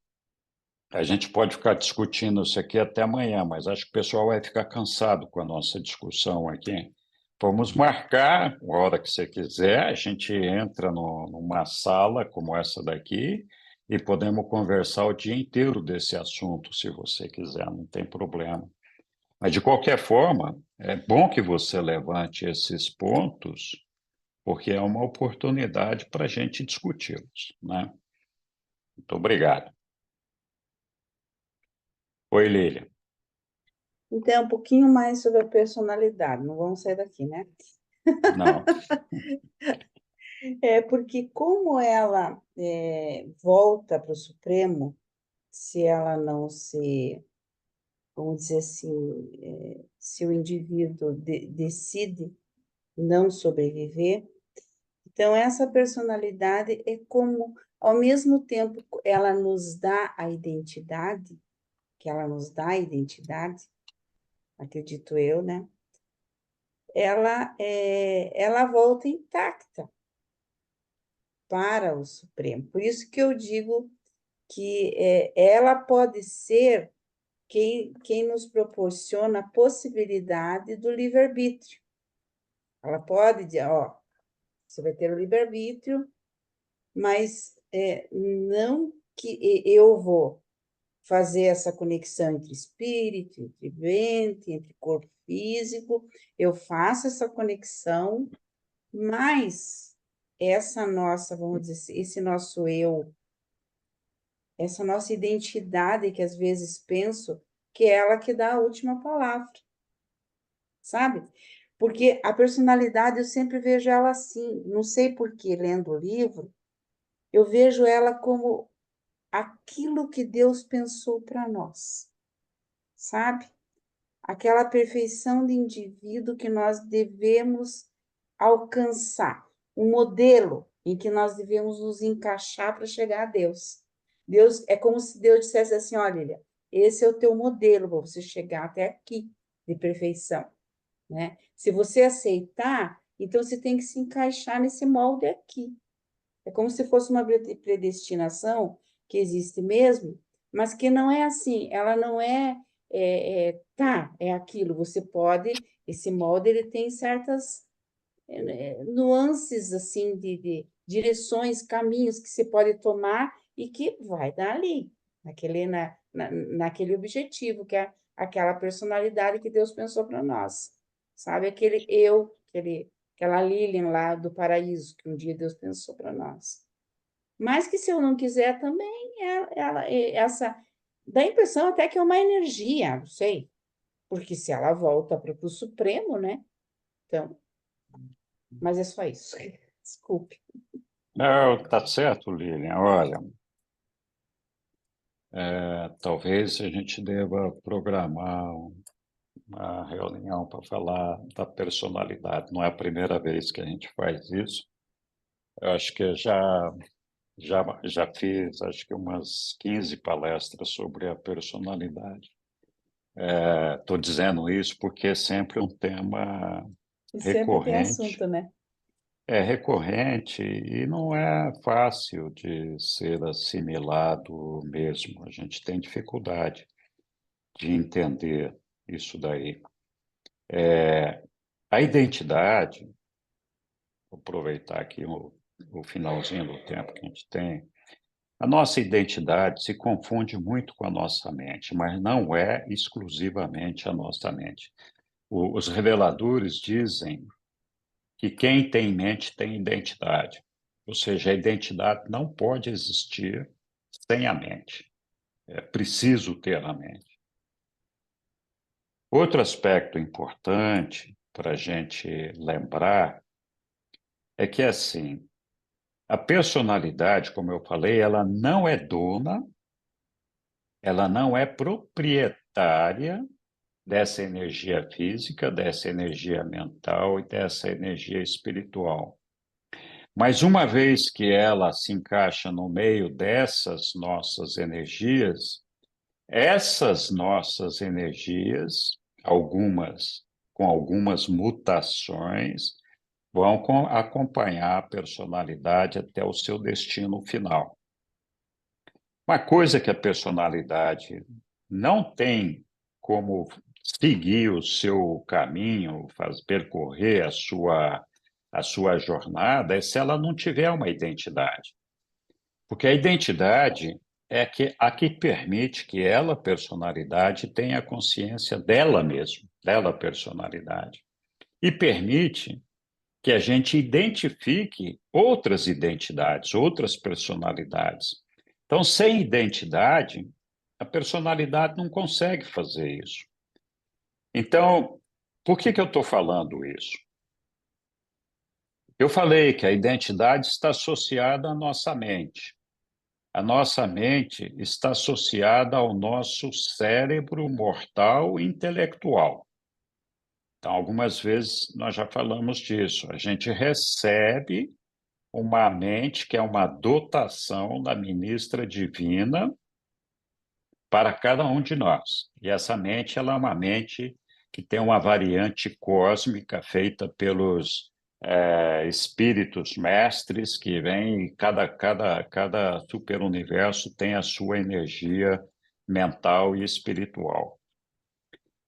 a gente pode ficar discutindo isso aqui até amanhã, mas acho que o pessoal vai ficar cansado com a nossa discussão aqui. Vamos marcar, a hora que você quiser, a gente entra numa sala como essa daqui e podemos conversar o dia inteiro desse assunto, se você quiser, não tem problema. Mas, de qualquer forma, é bom que você levante esses pontos, porque é uma oportunidade para a gente discuti-los, né? Muito obrigado. Oi, Lília. Então, um pouquinho mais sobre a personalidade. Não vamos sair daqui, né? Não. É porque como ela volta para o Supremo, se ela não se, vamos dizer assim, se o indivíduo decide não sobreviver, então essa personalidade é como, ao mesmo tempo, ela nos dá a identidade, que ela nos dá a identidade, acredito eu, né? Ela volta intacta para o Supremo. Por isso que eu digo que ela pode ser quem nos proporciona a possibilidade do livre-arbítrio. Ela pode dizer, ó, você vai ter o livre-arbítrio, mas não que eu vou fazer essa conexão entre espírito, entre mente, entre corpo físico, eu faço essa conexão, mas essa nossa, vamos dizer, esse nosso eu, essa nossa identidade que às vezes penso que é ela que dá a última palavra, sabe? Porque a personalidade eu sempre vejo ela assim, não sei por que, lendo o livro, eu vejo ela como aquilo que Deus pensou para nós, sabe? Aquela perfeição de indivíduo que nós devemos alcançar, um modelo em que nós devemos nos encaixar para chegar a Deus. Deus é como se Deus dissesse assim: olha, Lília, esse é o teu modelo para você chegar até aqui de perfeição, né? Se você aceitar, então você tem que se encaixar nesse molde aqui. É como se fosse uma predestinação que existe mesmo, mas que não é assim, ela não tá, é aquilo. Você pode, esse molde, ele tem certas nuances, assim, de direções, caminhos que você pode tomar e que vai dar ali, naquele objetivo, que é aquela personalidade que Deus pensou para nós. Sabe? Aquele eu, aquela Lilian lá do paraíso, que um dia Deus pensou para nós. Mas que se eu não quiser também, essa dá a impressão até que é uma energia, não sei, porque se ela volta para o Supremo, né? Então, mas é só isso. Desculpe. Não, tá certo, Lilian. Olha, talvez a gente deva programar uma reunião para falar da personalidade. Não é a primeira vez que a gente faz isso. Eu acho que já fiz, acho que umas 15 palestras sobre a personalidade. Estou dizendo isso porque é sempre um tema E sempre tem recorrente. assunto, né? É recorrente e não é fácil de ser assimilado mesmo. A gente tem dificuldade de entender isso daí. A identidade, vou aproveitar aqui o finalzinho do tempo que a gente tem, a nossa identidade se confunde muito com a nossa mente, mas não é exclusivamente a nossa mente. Os reveladores dizem que quem tem mente tem identidade. Ou seja, a identidade não pode existir sem a mente. É preciso ter a mente. Outro aspecto importante para a gente lembrar é que, assim, a personalidade, como eu falei, ela não é dona, ela não é proprietária dessa energia física, dessa energia mental e dessa energia espiritual. Mas uma vez que ela se encaixa no meio dessas nossas energias, essas nossas energias, algumas com algumas mutações, vão acompanhar a personalidade até o seu destino final. Uma coisa que a personalidade não tem como seguir o seu caminho, percorrer a sua jornada, é se ela não tiver uma identidade. Porque a identidade é a que permite que ela, personalidade, tenha consciência dela mesma, dela, personalidade. E permite que a gente identifique outras identidades, outras personalidades. Então, sem identidade, a personalidade não consegue fazer isso. Então, por que eu estou falando isso? Eu falei que a identidade está associada à nossa mente. A nossa mente está associada ao nosso cérebro mortal intelectual. Então, algumas vezes nós já falamos disso. A gente recebe uma mente que é uma dotação da ministra divina para cada um de nós. E essa mente, ela é uma mente que tem uma variante cósmica feita pelos espíritos mestres que vêm, cada superuniverso tem a sua energia mental e espiritual.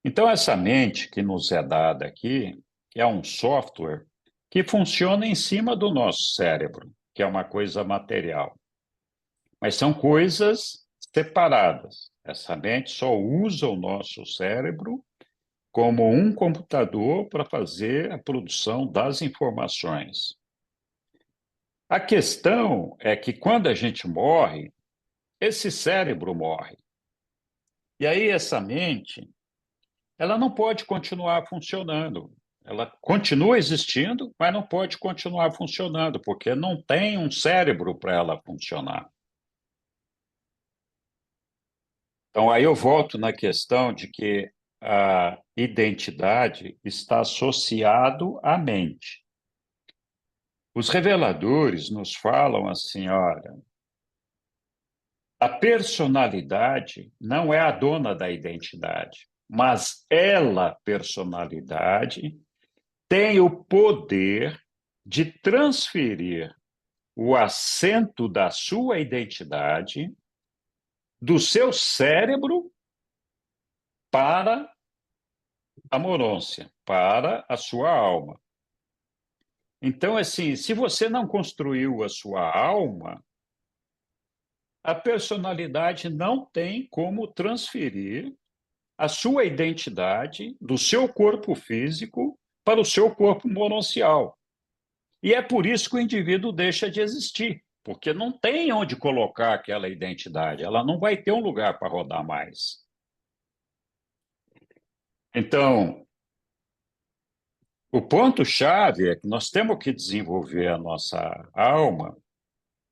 Então, essa mente que nos é dada aqui é um software que funciona em cima do nosso cérebro, que é uma coisa material. Mas são coisas separadas. Essa mente só usa o nosso cérebro como um computador para fazer a produção das informações. A questão é que quando a gente morre, esse cérebro morre. E aí essa mente, ela não pode continuar funcionando. Ela continua existindo, mas não pode continuar funcionando, porque não tem um cérebro para ela funcionar. Então, aí eu volto na questão de que a identidade está associado à mente. Os reveladores nos falam assim, olha, a personalidade não é a dona da identidade, mas ela, personalidade, tem o poder de transferir o assento da sua identidade do seu cérebro para a morôncia, para a sua alma. Então, assim, se você não construiu a sua alma, a personalidade não tem como transferir a sua identidade do seu corpo físico para o seu corpo moroncial. E é por isso que o indivíduo deixa de existir, porque não tem onde colocar aquela identidade, ela não vai ter um lugar para rodar mais. Então, o ponto-chave é que nós temos que desenvolver a nossa alma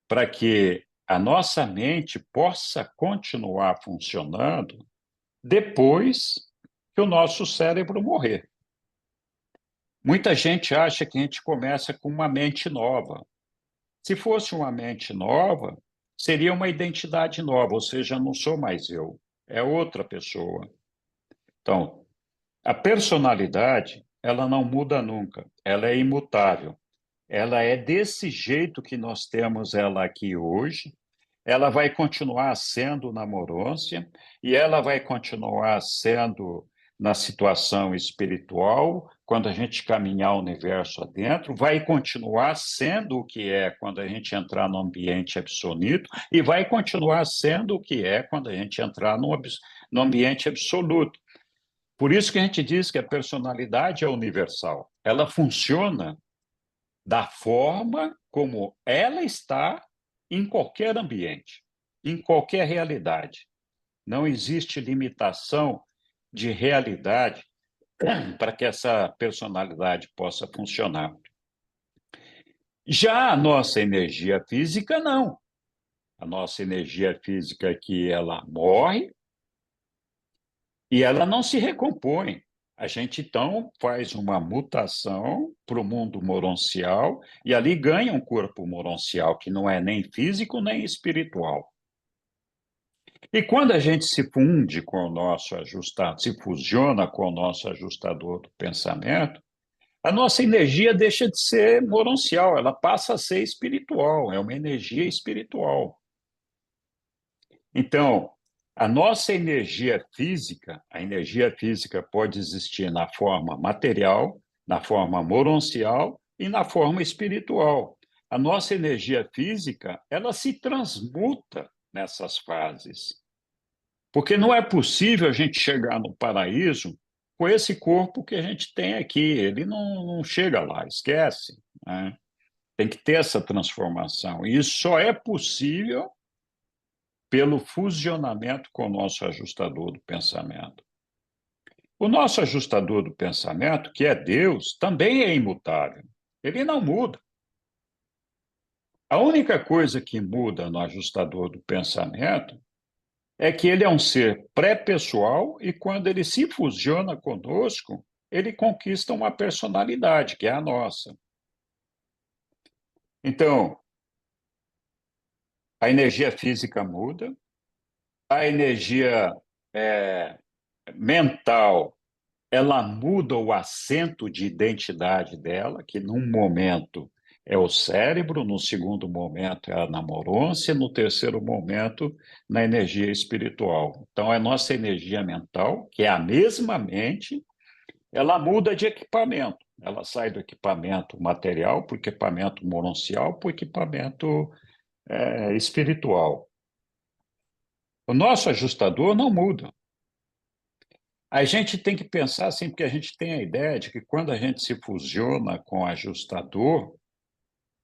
para que a nossa mente possa continuar funcionando depois que o nosso cérebro morrer. Muita gente acha que a gente começa com uma mente nova. Se fosse uma mente nova, seria uma identidade nova, ou seja, não sou mais eu, é outra pessoa. Então, a personalidade, ela não muda nunca, ela é imutável. Ela é desse jeito que nós temos ela aqui hoje, ela vai continuar sendo na morôncia e ela vai continuar sendo na situação espiritual, quando a gente caminhar o universo adentro, vai continuar sendo o que é quando a gente entrar no ambiente absoluto e vai continuar sendo o que é quando a gente entrar no ambiente absoluto. Por isso que a gente diz que a personalidade é universal. Ela funciona da forma como ela está em qualquer ambiente, em qualquer realidade. Não existe limitação de realidade para que essa personalidade possa funcionar. Já a nossa energia física, não. A nossa energia física aqui, ela morre e ela não se recompõe. A gente, então, faz uma mutação para o mundo moroncial e ali ganha um corpo moroncial que não é nem físico nem espiritual. E quando a gente se funde com o nosso ajustador, se fusiona com o nosso ajustador do pensamento, a nossa energia deixa de ser moroncial, ela passa a ser espiritual, é uma energia espiritual. Então, a nossa energia física, a energia física pode existir na forma material, na forma moroncial e na forma espiritual. A nossa energia física, ela se transmuta nessas fases. Porque não é possível a gente chegar no paraíso com esse corpo que a gente tem aqui. Ele não chega lá, esquece, né? Tem que ter essa transformação. E isso só é possível pelo fusionamento com o nosso ajustador do pensamento. O nosso ajustador do pensamento, que é Deus, também é imutável. Ele não muda. A única coisa que muda no ajustador do pensamento é que ele é um ser pré-pessoal e quando ele se fusiona conosco, ele conquista uma personalidade, que é a nossa. Então, a energia física muda, a energia mental, ela muda o assento de identidade dela, que num momento é o cérebro, no segundo momento é a namorância, no terceiro momento na energia espiritual. Então, a nossa energia mental, que é a mesma mente, ela muda de equipamento. Ela sai do equipamento material para o equipamento mononcial para o equipamento espiritual. O nosso ajustador não muda. A gente tem que pensar assim, porque a gente tem a ideia de que quando a gente se fusiona com o ajustador,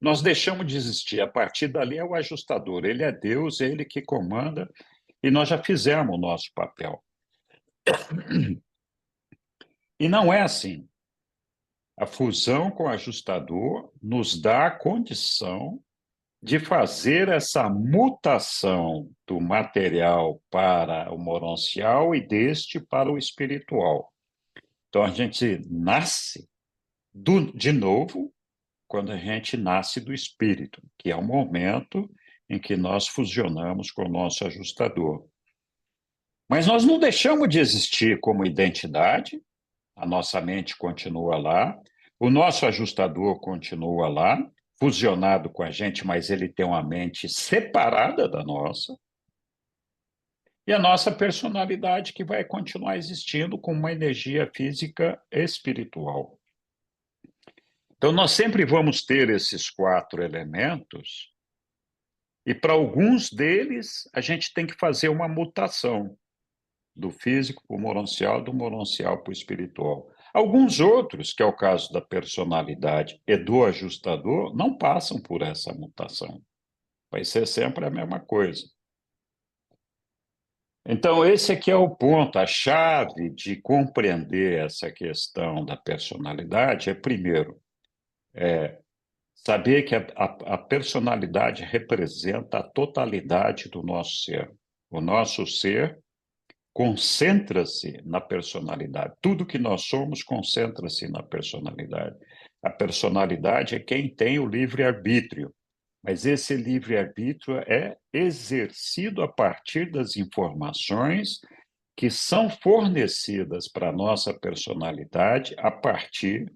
nós deixamos de existir. A partir dali é o ajustador. Ele é Deus, é ele que comanda, e nós já fizemos o nosso papel. E não é assim. A fusão com o ajustador nos dá a condição de fazer essa mutação do material para o mononcial e deste para o espiritual. Então, a gente nasce de novo quando a gente nasce do espírito, que é o momento em que nós fusionamos com o nosso ajustador. Mas nós não deixamos de existir como identidade, a nossa mente continua lá, o nosso ajustador continua lá, fusionado com a gente, mas ele tem uma mente separada da nossa, e a nossa personalidade que vai continuar existindo com uma energia física espiritual. Então, nós sempre vamos ter esses 4 elementos, e para alguns deles, a gente tem que fazer uma mutação do físico para o mononcial, do mononcial para o espiritual. Alguns outros, que é o caso da personalidade e do ajustador, não passam por essa mutação. Vai ser sempre a mesma coisa. Então, esse aqui é o ponto, a chave de compreender essa questão da personalidade é, primeiro, saber que a personalidade representa a totalidade do nosso ser. O nosso ser concentra-se na personalidade. Tudo que nós somos concentra-se na personalidade. A personalidade é quem tem o livre-arbítrio, mas esse livre-arbítrio é exercido a partir das informações que são fornecidas para a nossa personalidade a partir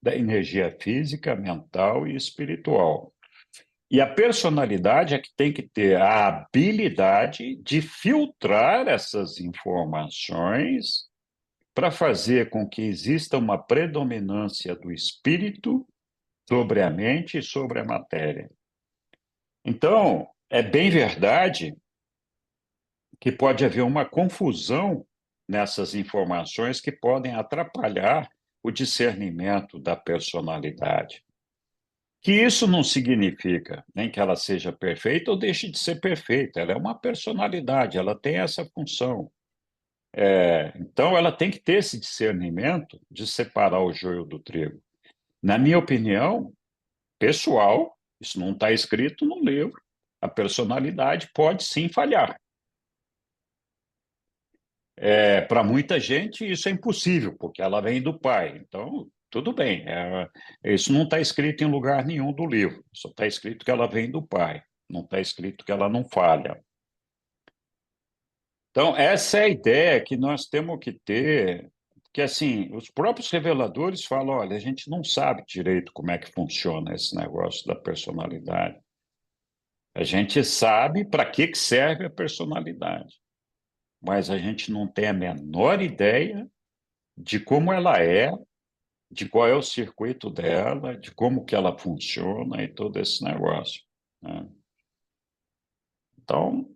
da energia física, mental e espiritual. E a personalidade é que tem que ter a habilidade de filtrar essas informações para fazer com que exista uma predominância do espírito sobre a mente e sobre a matéria. Então, é bem verdade que pode haver uma confusão nessas informações que podem atrapalhar o discernimento da personalidade. Que isso não significa nem que ela seja perfeita ou deixe de ser perfeita. Ela é uma personalidade, ela tem essa função. Então, ela tem que ter esse discernimento de separar o joio do trigo. Na minha opinião, pessoal, isso não está escrito no livro. A personalidade pode sim falhar. Para muita gente, isso é impossível, porque ela vem do pai. Então, tudo bem. Isso não está escrito em lugar nenhum do livro. Só está escrito que ela vem do pai. Não está escrito que ela não falha. Então, essa é a ideia que nós temos que ter, que assim, os próprios reveladores falam, olha, a gente não sabe direito como é que funciona esse negócio da personalidade. A gente sabe para que serve a personalidade, mas a gente não tem a menor ideia de como ela é, de qual é o circuito dela, de como que ela funciona e todo esse negócio, né? Então,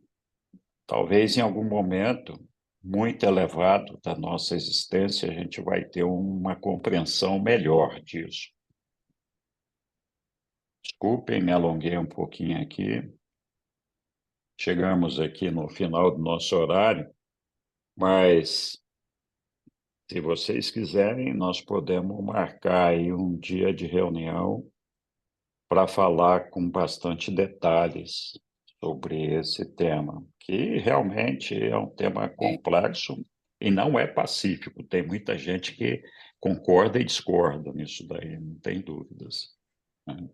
talvez em algum momento muito elevado da nossa existência, a gente vai ter uma compreensão melhor disso. Desculpem, me alonguei um pouquinho aqui. Chegamos aqui no final do nosso horário, mas Se vocês quiserem, nós podemos marcar aí um dia de reunião para falar com bastante detalhes sobre esse tema, que realmente é um tema complexo e não é pacífico. Tem muita gente que concorda e discorda nisso daí, não tem dúvidas, né?